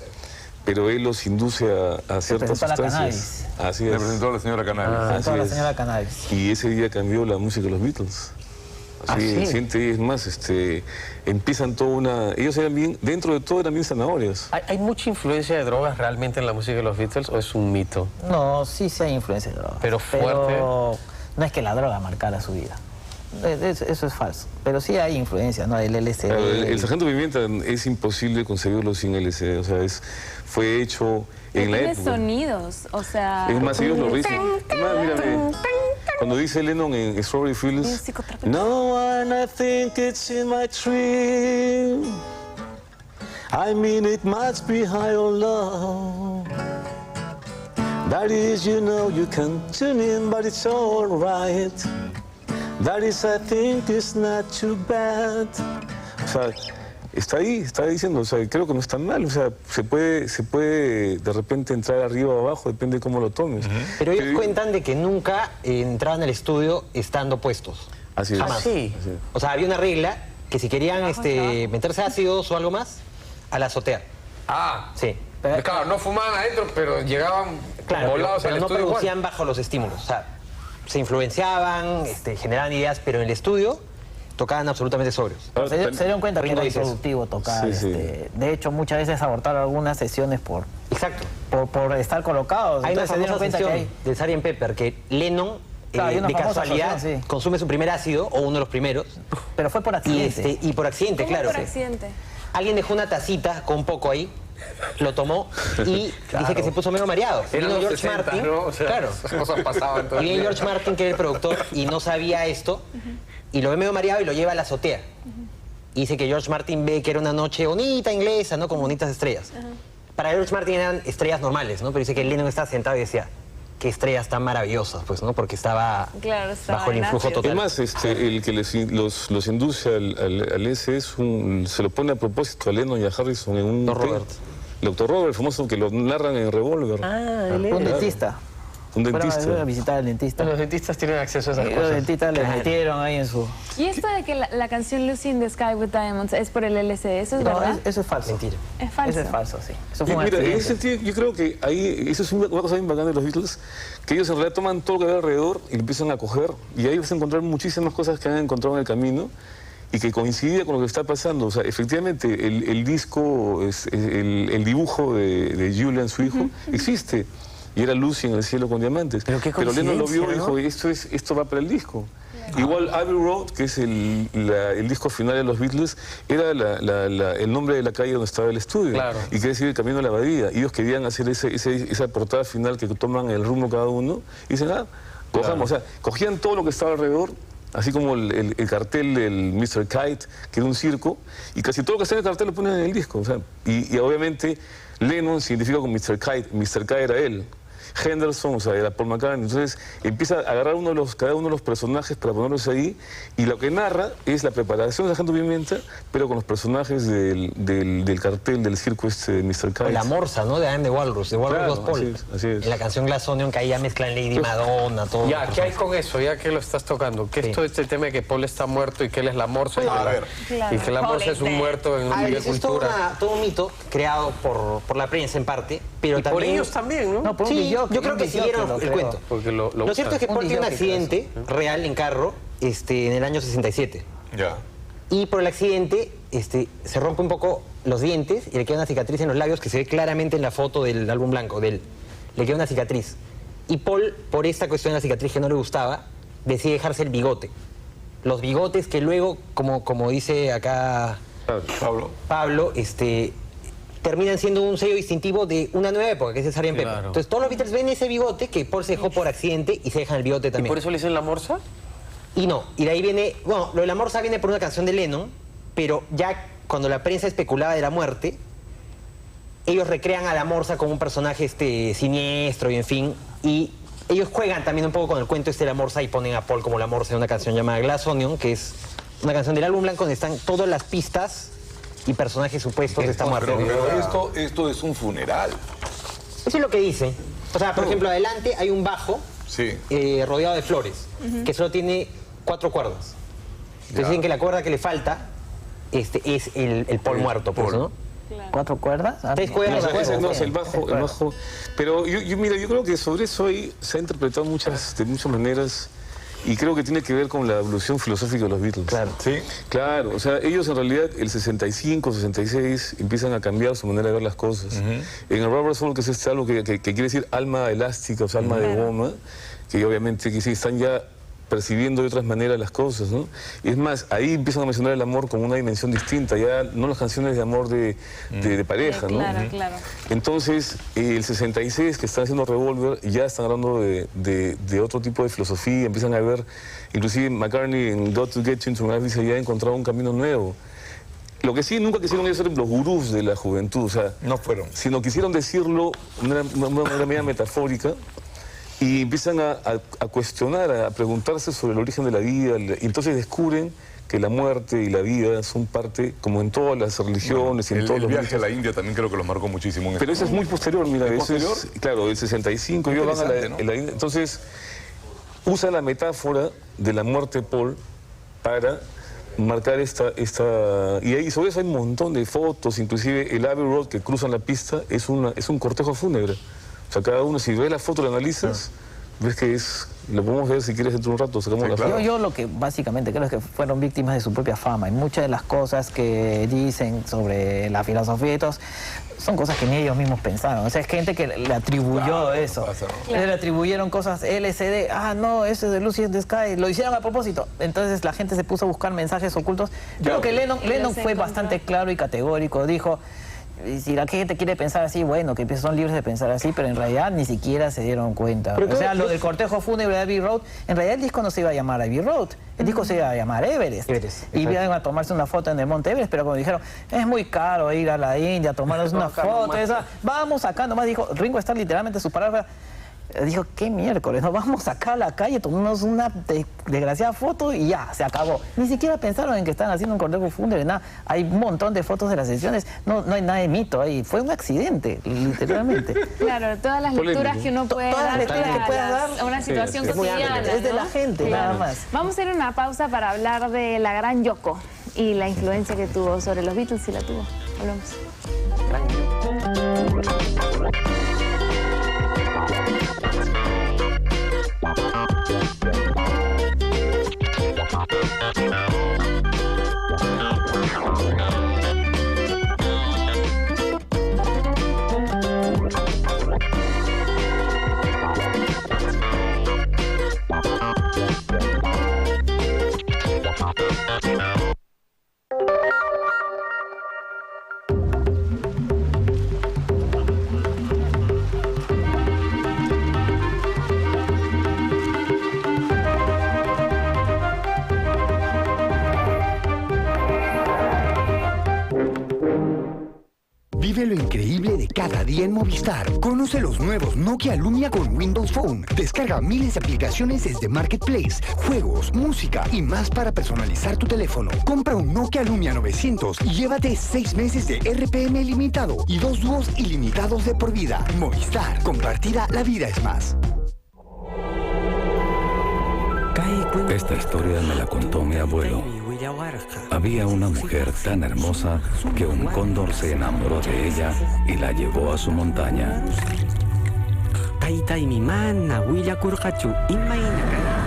pero él los induce a ciertas sustancias. Así es. Le presentó a la señora Cannabis. A la señora Cannabis. Y ese día cambió la música de los Beatles. Así, siente, es más, empiezan toda una... Ellos eran bien, dentro de todo eran bien zanahorias. ¿Hay mucha influencia de drogas realmente en la música de los Beatles o es un mito? No, sí hay influencia de drogas. Pero fuerte. Pero no es que la droga marcara su vida. Eso es falso. Pero sí hay influencia, ¿no? El LSD. El Sargento Pimienta es imposible conseguirlo sin LSD. O sea, fue hecho en la época. Tiene sonidos, o sea... Es más, ellos lo dicen. Mírame. Cuando dice Lennon en Strawberry Fields, no one I think it's in my tree. I mean it must be high or low. That is, you know, you can tune in, but it's all right. That is, I think it's not too bad. O sea, está ahí, está diciendo, o sea, creo que no está mal, o sea, se puede de repente entrar arriba o abajo, depende de cómo lo tomes. Pero ellos cuentan de que nunca entraban al estudio estando puestos. Así es. Jamás. Sí. O sea, había una regla que si querían meterse ácidos o algo más, a la azotea. Sí. Claro, no fumaban adentro, pero llegaban volados pero al no estudio producían igual. bajo los estímulos. O sea, se influenciaban, generaban ideas, pero en el estudio tocaban absolutamente sobrios. Se dieron cuenta que Ringo era dice eso. improductivo tocar. Sí, sí. De hecho, muchas veces abortaron algunas sesiones por estar colocados. Hay una Entonces se dieron famosa cuenta que sesión de Sgt. Pepper que Lennon, Claro, hay una de famosa casualidad, sesión, sí. consume su primer ácido, o uno de los primeros. Pero fue por accidente. Y por accidente, ¿Cómo claro. por accidente? Alguien dejó una tacita con un poco ahí lo tomó y dice que se puso medio mareado. Eran Vino los George 60, Martin, ¿no? O sea, claro. esas cosas pasaban todo Y el viene día. George Martin, que era el productor, y no sabía esto, y lo ve medio mareado y lo lleva a la azotea. Y dice que George Martin ve que era una noche bonita inglesa, ¿no? Con bonitas estrellas. Para George Martin eran estrellas normales, ¿no? Pero dice que Lennon estaba sentado y decía, qué estrellas tan maravillosas, pues, ¿no? Porque estaba, bajo el influjo total. Además, el que los induce al ese se lo pone a propósito a Lennon y a Harrison en un... Robert. El Dr. Robert, el famoso que lo narran en Revolver. Un dentista. Un dentista. Fueron a visitar al dentista. Los dentistas tienen acceso a esas Los cosas. dentistas le metieron ahí en su... Y esto de que la canción Lucy in the Sky with Diamonds es por el LSD, ¿eso es No, verdad? eso es falso. Mentira. Es falso. Eso es falso, sí. Eso Y fue un mira, en accidente. ese sentido, yo creo que ahí, eso es una cosa bien bacana de los Beatles, que ellos en realidad toman todo lo que hay alrededor y lo empiezan a coger, y ahí vas a encontrar muchísimas cosas que han encontrado en el camino y que coincidía con lo que está pasando. O sea, efectivamente, el disco, el dibujo de Julian, su hijo, existe. Y era Lucy en el cielo con diamantes. Pero Lennon lo vio y dijo, esto va para el disco. Igual Abbey Road, que es el disco final de los Beatles, era el nombre de la calle donde estaba el estudio. Claro. Y quiere decir el camino a la abadía. Y ellos querían hacer esa portada final que toman el rumbo cada uno. Y dicen, cojamos. O sea, cogían todo lo que estaba alrededor, así como el cartel del Mr. Kite, que era un circo, y casi todo lo que está en el cartel lo ponen en el disco. O sea, y obviamente Lennon se identifica con Mr. Kite. Mr. Kite era él. Henderson, o sea, era Paul McCartney. Entonces empieza a agarrar cada uno de los personajes para ponerlos ahí, y lo que narra es la preparación de Sargento Pimienta, pero con los personajes del cartel del circo de Mr. Kite. O la morsa, ¿no? De I Am the Walrus, de Walrus Claro, Lost Paul. así es. En la canción Glass Onion, que ahí ya mezclan Lady Madonna, todo. Ya, ¿qué hay con eso? Ya que lo estás tocando. ¿Qué es todo este tema de que Paul está muerto y que él es la morsa? Y que la morsa es un muerto en una Es cultura. todo un mito creado por la prensa en parte, pero Y también... por ellos también, ¿no? No, por un Sí, disc jockey, yo creo un que disc jockey siguieron lo el creó. cuento. Porque lo Lo cierto es que Un Paul tiene un disc jockey accidente real en carro en el año 67. Ya. Y por el accidente se rompe un poco los dientes y le queda una cicatriz en los labios que se ve claramente en la foto del álbum blanco de él. Le queda una cicatriz. Y Paul, por esta cuestión de la cicatriz que no le gustaba, decide dejarse el bigote. Los bigotes que luego, como dice acá Pablo, terminan siendo un sello distintivo de una nueva época, que es el Sgt. Pepper. Claro. Entonces todos los Beatles ven ese bigote que Paul se dejó por accidente y se dejan el bigote ¿Y también. por eso le dicen la morsa? Y no, y de ahí viene, bueno, lo de la morsa viene por una canción de Lennon, pero ya cuando la prensa especulaba de la muerte, ellos recrean a la morsa como un personaje siniestro y en fin, y ellos juegan también un poco con el cuento de la morsa y ponen a Paul como la morsa en una canción llamada Glass Onion, que es una canción del álbum blanco donde están todas las pistas y personajes supuestos de esta muerte. Pero esto es un funeral. Eso es lo que dicen. O sea, por ejemplo, adelante hay un bajo rodeado de flores, que solo tiene 4 cuerdas. Entonces dicen que la cuerda que le falta es el Paul muerto, pues, ¿no? 4 cuerdas. 3 cuerdas. Ese no es el bajo. Pero yo creo que sobre eso ahí se ha interpretado de muchas maneras, y creo que tiene que ver con la evolución filosófica de los Beatles. Claro. ¿Sí? Claro, o sea, ellos en realidad el 65, 66 empiezan a cambiar su manera de ver las cosas. En el Rubber Soul, que es algo que quiere decir alma elástica, o sea, alma de goma, que obviamente que sí están ya percibiendo de otras maneras las cosas, ¿no? Y es más, ahí empiezan a mencionar el amor como una dimensión distinta, ya no las canciones de amor de pareja, ¿no? Claro, claro. Entonces, el 66, que están haciendo Revolver, ya están hablando de otro tipo de filosofía, empiezan a ver, inclusive McCartney en Got to Get You Into My Life dice, ya he encontrado un camino nuevo. Lo que sí, nunca quisieron ellos ser los gurús de la juventud, o sea, no fueron, sino quisieron decirlo de una manera media y empiezan a cuestionar, a preguntarse sobre el origen de la vida, y entonces descubren que la muerte y la vida son parte, como en todas las religiones, y en todos el los viaje a la India también creo que los marcó muchísimo. Pero eso es muy posterior, mira, eso posterior? claro, el 65, ellos van a la India. Entonces, usa la metáfora de la muerte de Paul para marcar esta... Y ahí sobre eso hay un montón de fotos, inclusive el Abbey Road que cruzan la pista es un cortejo fúnebre. O sea, cada uno, si ves la foto, la analizas, ves que lo podemos ver si quieres dentro de un rato, sacamos la foto. Yo lo que básicamente creo es que fueron víctimas de su propia fama, y muchas de las cosas que dicen sobre la filosofía y todo, son cosas que ni ellos mismos pensaron. O sea, es gente que le atribuyó eso. Le atribuyeron cosas, LSD, no, ese es de Lucy in the Sky, lo hicieron a propósito. Entonces la gente se puso a buscar mensajes ocultos. Creo que Lennon fue bastante claro y categórico, dijo... Y si la gente quiere pensar así, bueno, que son libres de pensar así, pero en realidad ni siquiera se dieron cuenta. O sea, lo del cortejo fúnebre de Abbey Road, en realidad el disco no se iba a llamar Abbey Road, el disco se iba a llamar Everest. Y iban a tomarse una foto en el Monte Everest, pero como dijeron, es muy caro ir a la India, tomarnos una foto, vamos acá, nomás dijo, Ringo Starr literalmente sus palabras, dijo, ¿qué miércoles? Nos vamos acá a la calle, tomamos una desgraciada foto y ya, se acabó. Ni siquiera pensaron en que estaban haciendo un cortejo fúnebre, nada. Hay un montón de fotos de las sesiones, no hay nada de mito ahí. Fue un accidente, literalmente. Claro, todas las lecturas que uno puede dar a una situación cotidiana. Es de la gente, nada más. Vamos a hacer una pausa para hablar de la gran Yoko y la influencia que tuvo sobre los Beatles, si la tuvo. Hablamos. Vive lo increíble de cada día en Movistar. Conoce los nuevos Nokia Lumia con Windows Phone. Descarga miles de aplicaciones desde Marketplace, juegos, música y más para personalizar tu teléfono. Compra un Nokia Lumia 900 y llévate 6 meses de RPM ilimitado y 2 dúos ilimitados de por vida. Movistar. Compartida, la vida es más. Esta historia me la contó mi abuelo. Había una mujer tan hermosa que un cóndor se enamoró de ella y la llevó a su montaña.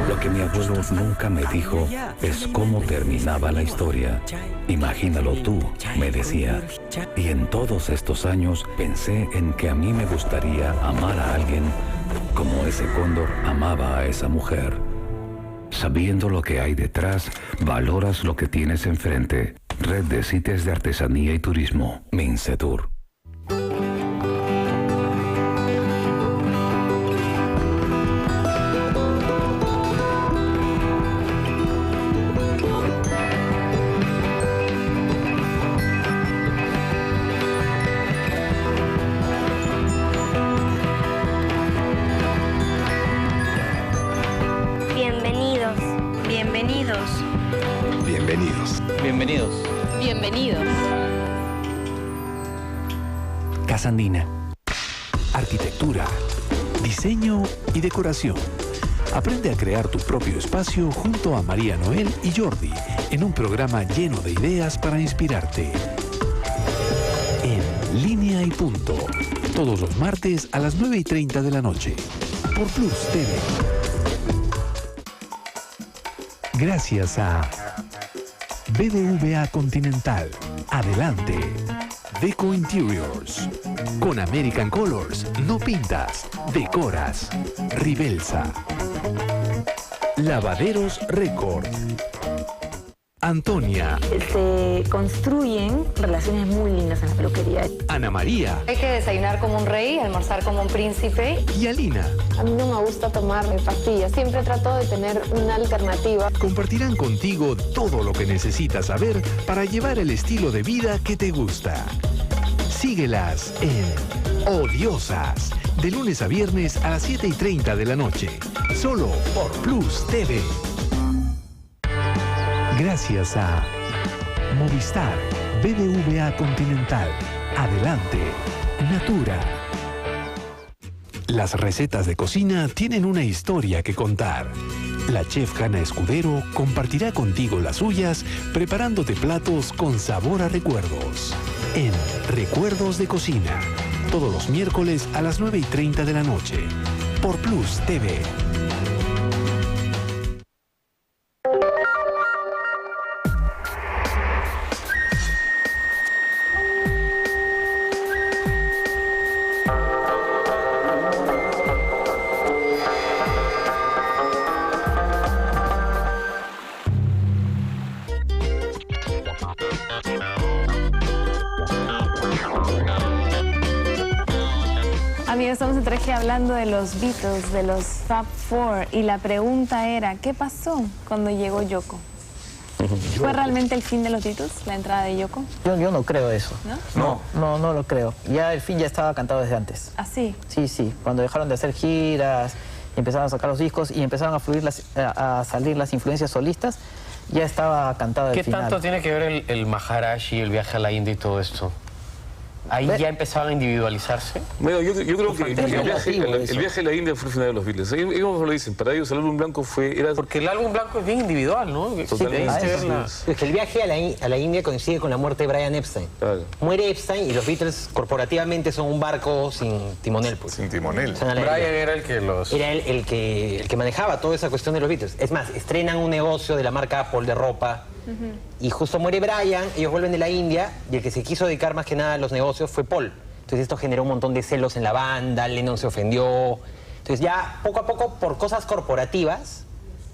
Lo que mi abuelo nunca me dijo es cómo terminaba la historia. Imagínalo tú, me decía. Y en todos estos años pensé en que a mí me gustaría amar a alguien como ese cóndor amaba a esa mujer. Sabiendo lo que hay detrás, valoras lo que tienes enfrente. Red de CITES de Artesanía y Turismo, Mincetur. Casa Andina. Arquitectura, diseño y decoración. Aprende a crear tu propio espacio junto a María Noel y Jordi en un programa lleno de ideas para inspirarte. En Línea y Punto. Todos los martes a las 9:30 de la noche. Por Plus TV. Gracias a BBVA Continental. Adelante. Deco Interiors. Con American Colors, no pintas, decoras. Ribelsa. Lavaderos Record. Antonia. Se construyen relaciones muy lindas en la peluquería. Ana María. Hay que desayunar como un rey, almorzar como un príncipe. Y Alina. A mí no me gusta tomar pastillas, siempre trato de tener una alternativa. Compartirán contigo todo lo que necesitas saber para llevar el estilo de vida que te gusta. Síguelas en Odiosas, de lunes a viernes a las 7:30 de la noche, solo por Plus TV. Gracias a Movistar, BBVA Continental, Adelante, Natura. Las recetas de cocina tienen una historia que contar. La chef Hanna Escudero compartirá contigo las suyas preparándote platos con sabor a recuerdos. En Recuerdos de Cocina, todos los miércoles a las 9:30 de la noche, por Plus TV. Amigos, estamos en 3G hablando de los Beatles, de los Fab Four, y la pregunta era, ¿qué pasó cuando llegó Yoko? ¿Fue realmente el fin de los Beatles, la entrada de Yoko? Yo no creo eso. No lo creo. Ya el fin ya estaba cantado desde antes. ¿Ah, sí? Sí. Cuando dejaron de hacer giras, empezaron a sacar los discos y empezaron a salir las influencias solistas, ya estaba cantado el final. ¿Qué tanto tiene que ver el Maharishi, el viaje a la India y todo esto? ¿Ahí ya empezaban a individualizarse? Bueno, yo creo que el viaje a la India fue el final de los Beatles. Ellos lo dicen, para ellos el álbum blanco era... Porque el álbum blanco es bien individual, ¿no? Totalmente. Es que el viaje a la India coincide con la muerte de Brian Epstein. Claro. Muere Epstein y los Beatles corporativamente son un barco sin timonel. Pues. Sin timonel. Brian era el que los... Era el que manejaba toda esa cuestión de los Beatles. Es más, estrenan un negocio de la marca Apple de ropa. Y justo muere Brian, ellos vuelven de la India y el que se quiso dedicar más que nada a los negocios fue Paul. Entonces esto generó un montón de celos en la banda, Lennon se ofendió. Entonces ya poco a poco, por cosas corporativas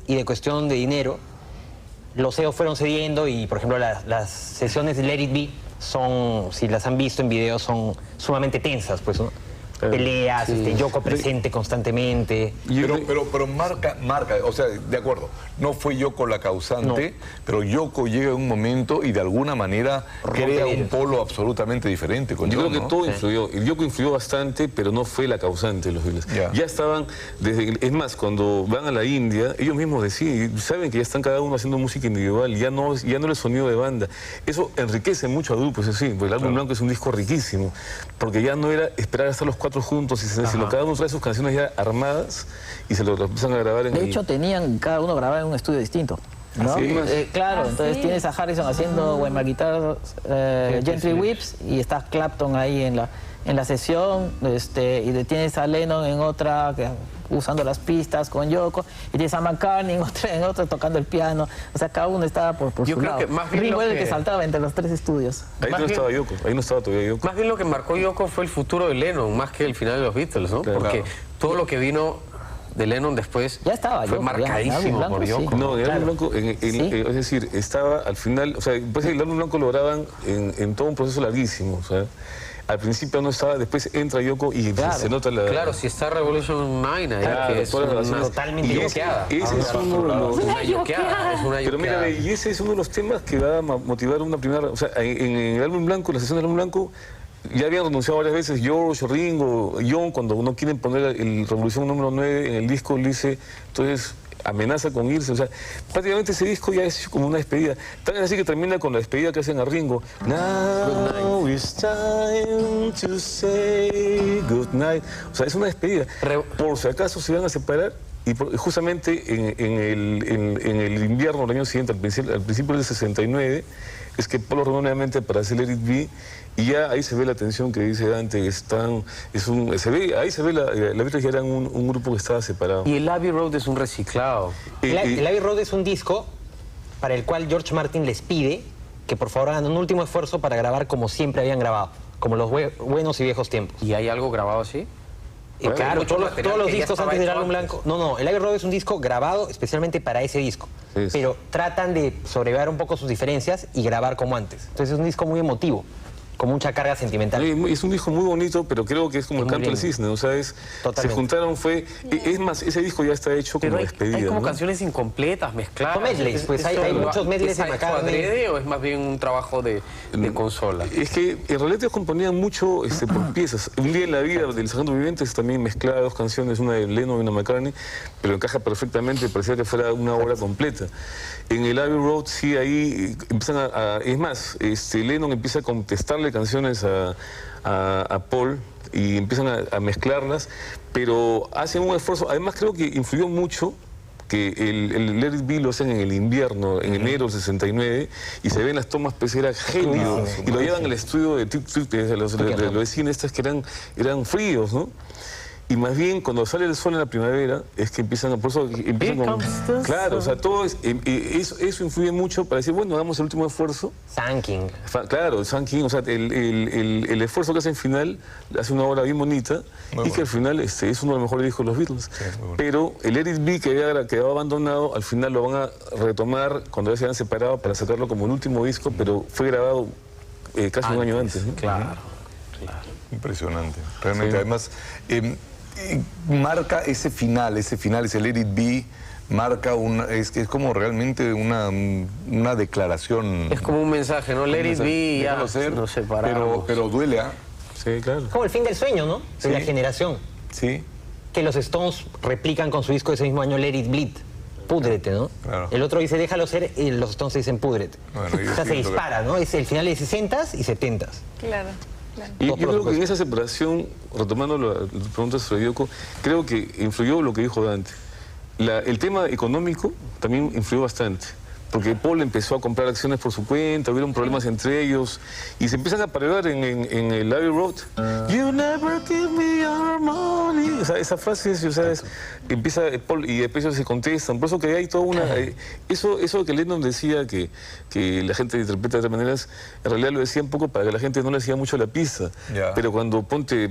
y de cuestión de dinero, los CEOs fueron cediendo y, por ejemplo, las sesiones de Let It Be son, si las han visto en video, son sumamente tensas, pues, ¿no? Peleas, Yoko presente constantemente. Pero marca, o sea, de acuerdo, no fue Yoko la causante, pero Yoko llega en un momento y de alguna manera crea un polo absolutamente diferente con Yo John, creo que ¿no? todo influyó. El Yoko influyó bastante, pero no fue la causante de los Beatles. Ya estaban, es más, cuando van a la India, ellos mismos deciden, saben que ya están cada uno haciendo música individual, ya no el sonido de banda. Eso enriquece mucho a grupos, eso sí, porque el álbum blanco es un disco riquísimo, porque ya no era esperar hasta los 4 juntos, sino cada uno trae sus canciones ya armadas y se lo empiezan a grabar en De hecho, tenían cada uno grabado en un estudio distinto, ¿no? Claro, entonces tienes a Harrison haciendo When My Guitar Gently Weeps y está Clapton ahí en la sesión, y tienes a Lennon en otra usando las pistas con Yoko, y tienes a McCartney en otra tocando el piano. O sea, cada uno estaba por su lado. Que más bien Ringo era el que saltaba entre los 3 estudios. Ahí no estaba Yoko, ahí no estaba todavía Yoko. Más bien lo que marcó Yoko fue el futuro de Lennon, más que el final de los Beatles, ¿no? Claro. Porque todo lo que vino de Lennon después ya estaba fue Yoko, marcadísimo por Yoko. Sí. No, el álbum blanco, es decir, estaba al final, o sea, pues el álbum blanco lo graban en todo un proceso larguísimo, o sea, al principio no estaba, después entra Yoko y se nota la... Claro, si está Revolution 9, que es totalmente yokeada. Ese es uno de los... Una yokeada. Pero mira, y ese es uno de los temas que va a motivar una primera... O sea, en el álbum blanco, en la sesión del álbum blanco, ya habían renunciado varias veces George, Ringo, John, cuando no quieren poner el Revolución número 9 en el disco, le dice, entonces amenaza con irse, o sea, prácticamente ese disco ya es como una despedida. Tan así que termina con la despedida que hacen a Ringo. Now it's time to say good night. O sea, es una despedida. Por si acaso se van a separar, y justamente en el invierno del año siguiente, al principio del 69, es que Paul lo reúne nuevamente para hacer Let It Be, y ya ahí se ve la tensión que dice Dante, ahí se ve la Beatles ya eran un grupo que estaba separado. Y el Abbey Road es un reciclado. El Abbey Road es un disco para el cual George Martin les pide que por favor hagan un último esfuerzo para grabar como siempre habían grabado, como los buenos y viejos tiempos. ¿Y hay algo grabado así? Claro, todos los discos antes del álbum blanco. No, el Abbey Road es un disco grabado especialmente para ese disco. Pero tratan de sobrellevar un poco sus diferencias y grabar como antes. Entonces es un disco muy emotivo, con mucha carga sentimental. Es un disco muy bonito, pero creo que es como el canto del cisne, o sea, se juntaron, es más, ese disco ya está hecho como despedida. Hay como ¿no? canciones incompletas, mezcladas. Son medleys, pues hay muchos medleys de McCartney. ¿Es adrede o es más bien un trabajo de consola? Es que en realidad ellos componían mucho por piezas. Un día en la vida del Sargento Viviente también mezclaba 2 canciones, una de Lennon y una de McCartney, pero encaja perfectamente, parecía que fuera una obra completa. En el Abbey Road sí, ahí empiezan es más, Lennon empieza a contestarle canciones a Paul y empiezan a mezclarlas, pero hacen un esfuerzo. Además creo que influyó mucho que el Let It Be lo hacen en el invierno, en enero del 69, y se ven las tomas, pues era gélido, y lo llevan al estudio de los cineastas que eran fríos, ¿no? Y más bien, cuando sale el sol en la primavera, es que empiezan con... Claro, o sea, todo eso influye mucho para decir, bueno, hagamos el último esfuerzo. Thanking. Claro, el thanking, o sea, el esfuerzo que hace al final, hace una obra bien bonita, y que al final es uno de los mejores discos de los Beatles. Pero el Let It Be, que había quedado abandonado, al final lo van a retomar cuando ya se habían separado para sacarlo como el último disco, pero fue grabado casi un año antes, ¿no? Claro. Impresionante, realmente. Sí. Además, marca ese final, ese Let It Be, marca es como realmente una declaración. Es como un mensaje, ¿no? Let it be, ya Déjalo ser, nos separamos. pero duele, ¿ah? Sí, claro. Como el fin del sueño, ¿no? De la generación. Sí. Que los Stones replican con su disco de ese mismo año, Let It Bleed. Púdrete, ¿no? Claro. El otro dice, déjalo ser, y los Stones dicen, púdrete. Bueno, o sea, se dispara, ¿no? Es el final de 60s y 70s. Claro, claro. Y yo creo que en esa separación, retomando la pregunta sobre Yoko, creo que influyó lo que dijo Dante. El tema económico también influyó bastante. Porque Paul empezó a comprar acciones por su cuenta, hubieron problemas entre ellos, y se empiezan a parar en el Abbey Road. You never give me your money. O sea, esa frase, o sea, empieza Paul y después ellos se contestan. Por eso que hay toda una... eso que Lennon decía, que la gente interpreta de otras maneras, en realidad lo decía un poco para que la gente no le hacía mucho la pista. Ya. Pero cuando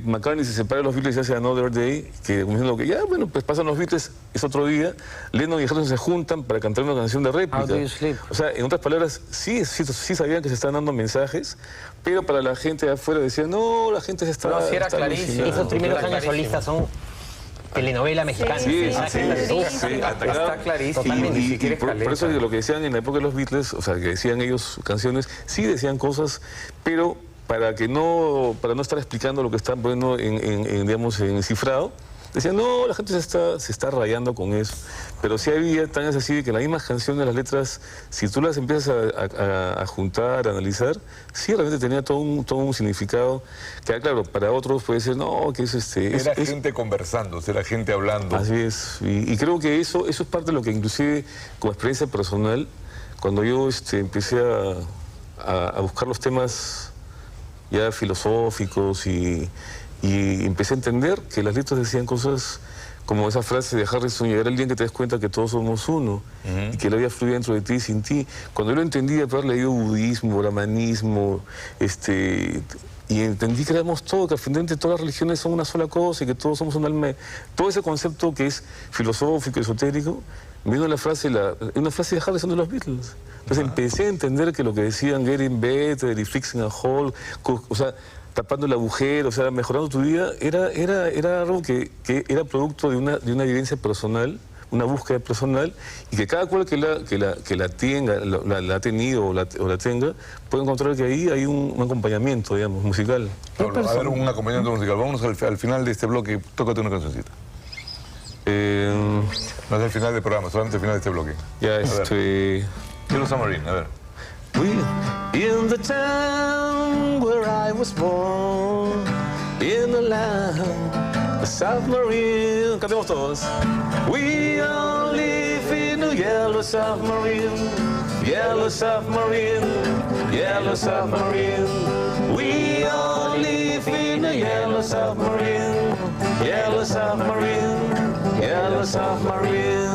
McCartney se separa de los Beatles y hace Another Day, que diciendo que ya, bueno, pues pasan los Beatles, es otro día, Lennon y Harrison se juntan para cantar una canción de réplica. O sea, en otras palabras, sí sabían que se estaban dando mensajes, pero para la gente de afuera decían, no, la gente se está... No, sí era clarísimo. Esos primeros años solistas son telenovela mexicana. Está clarísimo. Y por eso es lo que decían en la época de los Beatles, o sea, que decían ellos canciones, sí decían cosas, pero para no estar explicando lo que están poniendo digamos, en cifrado, decían, no, la gente se está rayando con eso. Pero sí había, tan es así, que las mismas canciones, las letras, si tú las empiezas a juntar, a analizar, sí realmente tenía todo un significado, que claro, para otros puede ser, no, que es Era gente conversando, era gente hablando. Así es, y creo que eso es parte de lo que inclusive, como experiencia personal, cuando yo empecé a buscar los temas ya filosóficos y empecé a entender que las letras decían cosas como esa frase de Harrison, llegará el día en que te des cuenta que todos somos uno, y que la vida fluye dentro de ti y sin ti. Cuando yo lo entendí, después de haber leído budismo, brahmanismo, y entendí que éramos todos, que al final todas las religiones son una sola cosa y que todos somos un alma. Todo ese concepto que es filosófico, esotérico, me vino una frase de Harrison de los Beatles. Entonces empecé a entender que lo que decían Getting Better y Fixing a Hole, o sea, tapando el agujero, o sea, mejorando tu vida, era algo que era producto de una vivencia personal, una búsqueda personal, y que cada cual que la tenga, la ha tenido o la tenga, puede encontrar que ahí hay un acompañamiento, digamos, musical. Pablo, a ver, un acompañamiento musical. Vámonos al final de este bloque, tócate una cancioncita. No es el final del programa, solamente el final de este bloque. Ya, Yellow Submarine, a ver. In the town where I was born, in the land, the submarine. Cantemos todos. We all live in a yellow submarine, yellow submarine, yellow submarine. We all live in a yellow submarine, yellow submarine, yellow submarine.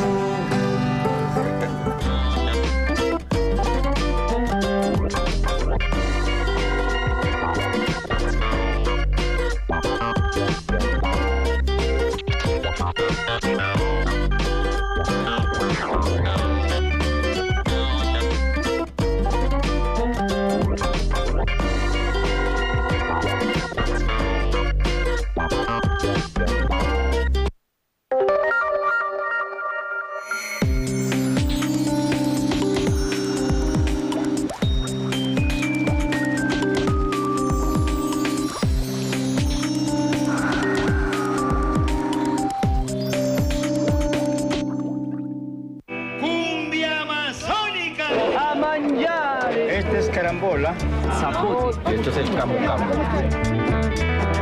Este es carambola, zapote, y esto es el camu camu.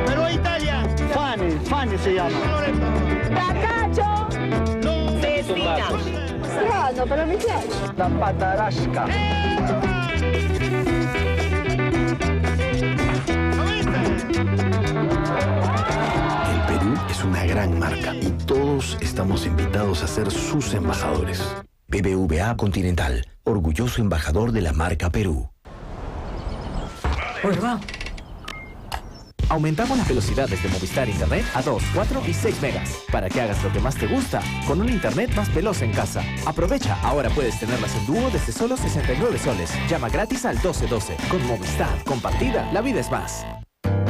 Pero Italia. Fane se llama. Tacacho. Cecina. Strano, però mi piace. La patarasca. El Perú es una gran marca y todos estamos invitados a ser sus embajadores. BBVA Continental, orgulloso embajador de la marca Perú. Aumentamos las velocidades de Movistar Internet a 2, 4 y 6 megas para que hagas lo que más te gusta con un internet más veloz en casa. Aprovecha, ahora puedes tenerlas en dúo desde solo 69 soles. Llama gratis al 1212. Con Movistar compartida, la vida es más.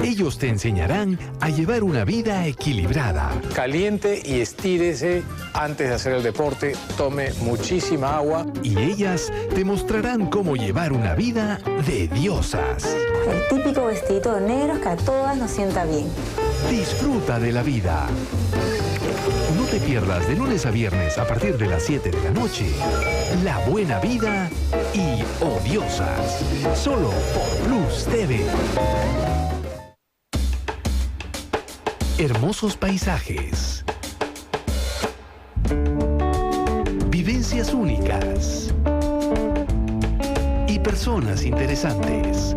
Ellos te enseñarán a llevar una vida equilibrada. Caliente y estírese antes de hacer el deporte. Tome muchísima agua. Y ellas te mostrarán cómo llevar una vida de diosas. El típico vestidito de negros que a todas nos sienta bien. Disfruta de la vida. No te pierdas de lunes a viernes a partir de las 7 de la noche La Buena Vida y Odiosas. Solo por Plus TV. Hermosos paisajes. Vivencias únicas. Y personas interesantes.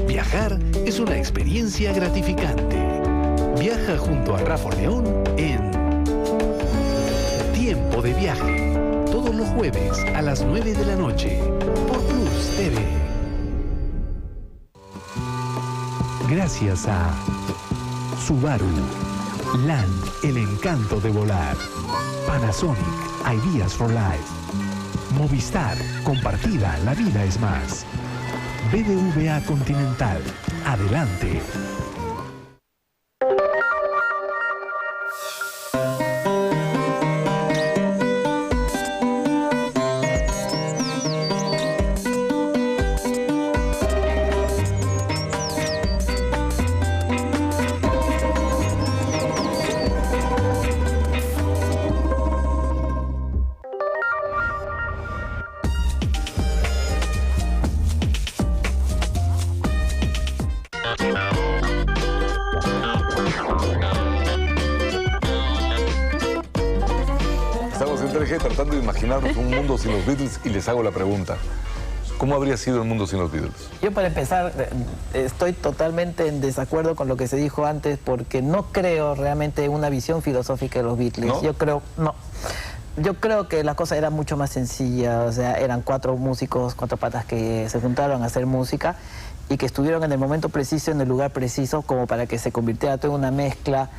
Viajar es una experiencia gratificante. Viaja junto a Rafa León en Tiempo de Viaje. Todos los jueves a las 9 de la noche por Plus TV. Gracias a Subaru, Land, el encanto de volar. Panasonic, Ideas for Life. Movistar, compartida, la vida es más. BBVA Continental, adelante. Tratando de imaginarnos un mundo sin los Beatles y les hago la pregunta. ¿Cómo habría sido el mundo sin los Beatles? Yo, para empezar, estoy totalmente en desacuerdo con lo que se dijo antes, porque no creo realmente en una visión filosófica de los Beatles. ¿No? Yo creo que la cosa era mucho más sencilla. O sea, eran 4 músicos, 4 patas que se juntaron a hacer música y que estuvieron en el momento preciso, en el lugar preciso, como para que se convirtiera todo en una mezcla.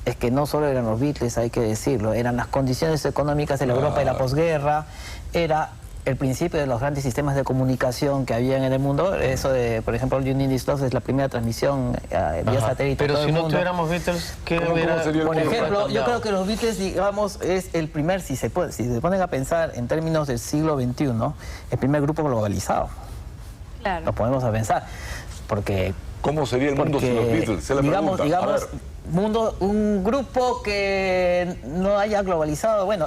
Es que no solo eran los Beatles, hay que decirlo, eran las condiciones económicas de la Europa de la posguerra, era el principio de los grandes sistemas de comunicación que habían en el mundo. Eso de, por ejemplo, You Need This Love es la primera transmisión vía satélite. Pero si no tuviéramos Beatles, ¿qué hubiera? Por ejemplo, yo creo que los Beatles, digamos, es el primer, si se ponen a pensar en términos del siglo XXI, el primer grupo globalizado. Claro. Lo podemos a pensar, porque... ¿Cómo sería el mundo sin los Beatles? Se la digamos, un grupo que no haya globalizado, bueno,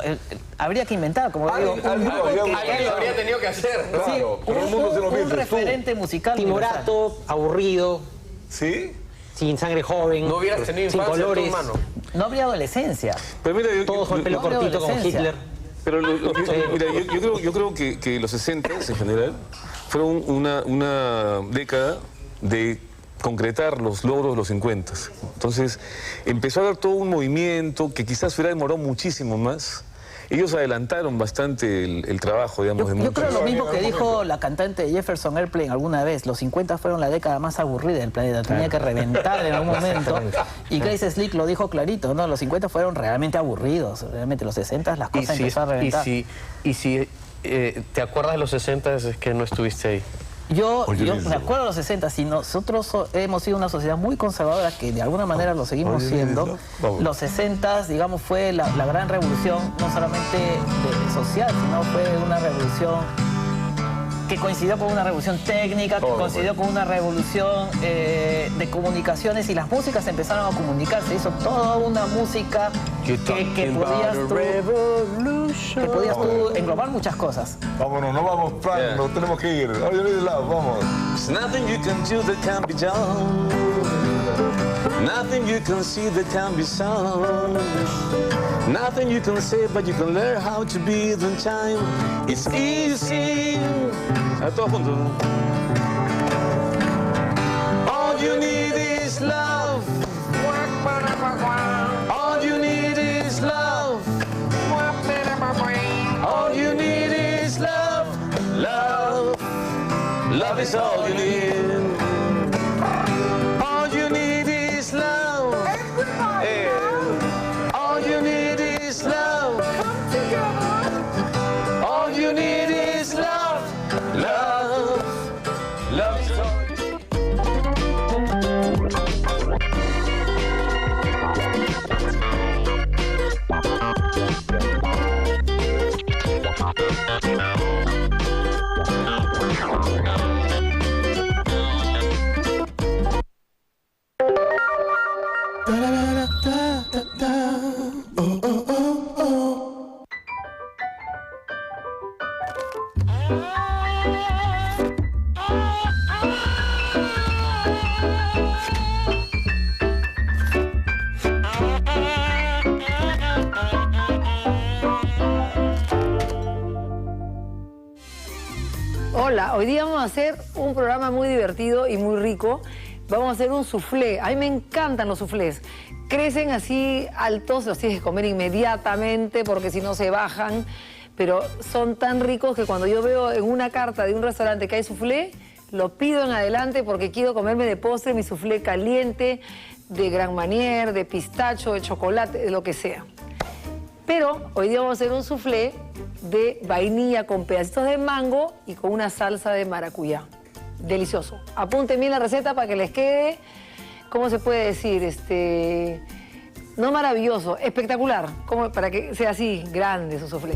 habría que inventar, como digo, alguien lo habría tenido que hacer, ¿no? Sí, pero el mundo sin los Beatles, referente musical. Timorato, aburrido. ¿Sí? Sin sangre joven. No hubieras tenido sin infancia, colores. hermano. No habría adolescencia. Pero mira, todos con el pelo cortito como Hitler. Pero yo creo que los 60 en general fueron una década de concretar los logros de los 50. Entonces, empezó a haber todo un movimiento que quizás hubiera demorado muchísimo más. Ellos adelantaron bastante el trabajo, digamos, de muchos. Yo creo lo mismo que dijo la cantante de Jefferson Airplane alguna vez. Los 50 fueron la década más aburrida del planeta. Tenía que reventar en algún momento. Y Grace Slick lo dijo clarito, ¿no? Los 50 fueron realmente aburridos. Realmente los 60 las cosas empezaron a reventar. Y si te acuerdas de los 60, es que no estuviste ahí. Yo me acuerdo de los 60, si nosotros hemos sido una sociedad muy conservadora, que de alguna manera lo seguimos siendo, los 60, digamos, fue la gran revolución, no solamente social, sino fue una revolución que coincidió con una revolución técnica, que coincidió con una revolución de comunicaciones, y las músicas empezaron a comunicarse. Se hizo toda una música que podías tú englobar muchas cosas. Vámonos, no vamos, Frank, nos tenemos que ir. All You Need Is Love, vamos. There's nothing you can do that can be done. Nothing you can see that can be sound. Nothing you can say, but you can learn how to be in time. It's easy. A todos juntos. All you need is love. All you need is love. All you need is love. Love. Love is all you need. All you need is love. All you need is love. All you need is love. Love. Love is all you need. Hola, hoy día vamos a hacer un programa muy divertido y muy rico. Vamos a hacer un soufflé. A mí me encantan los soufflés. Crecen así altos, los tienes que comer inmediatamente porque si no se bajan. Pero son tan ricos que cuando yo veo en una carta de un restaurante que hay soufflé, lo pido en adelante porque quiero comerme de postre mi soufflé caliente, de Grand Marnier, de pistacho, de chocolate, de lo que sea. Pero hoy día vamos a hacer un soufflé de vainilla con pedacitos de mango y con una salsa de maracuyá. Delicioso. Apunten bien la receta para que les quede, ¿cómo se puede decir? No maravilloso, espectacular, como para que sea así grande su soufflé.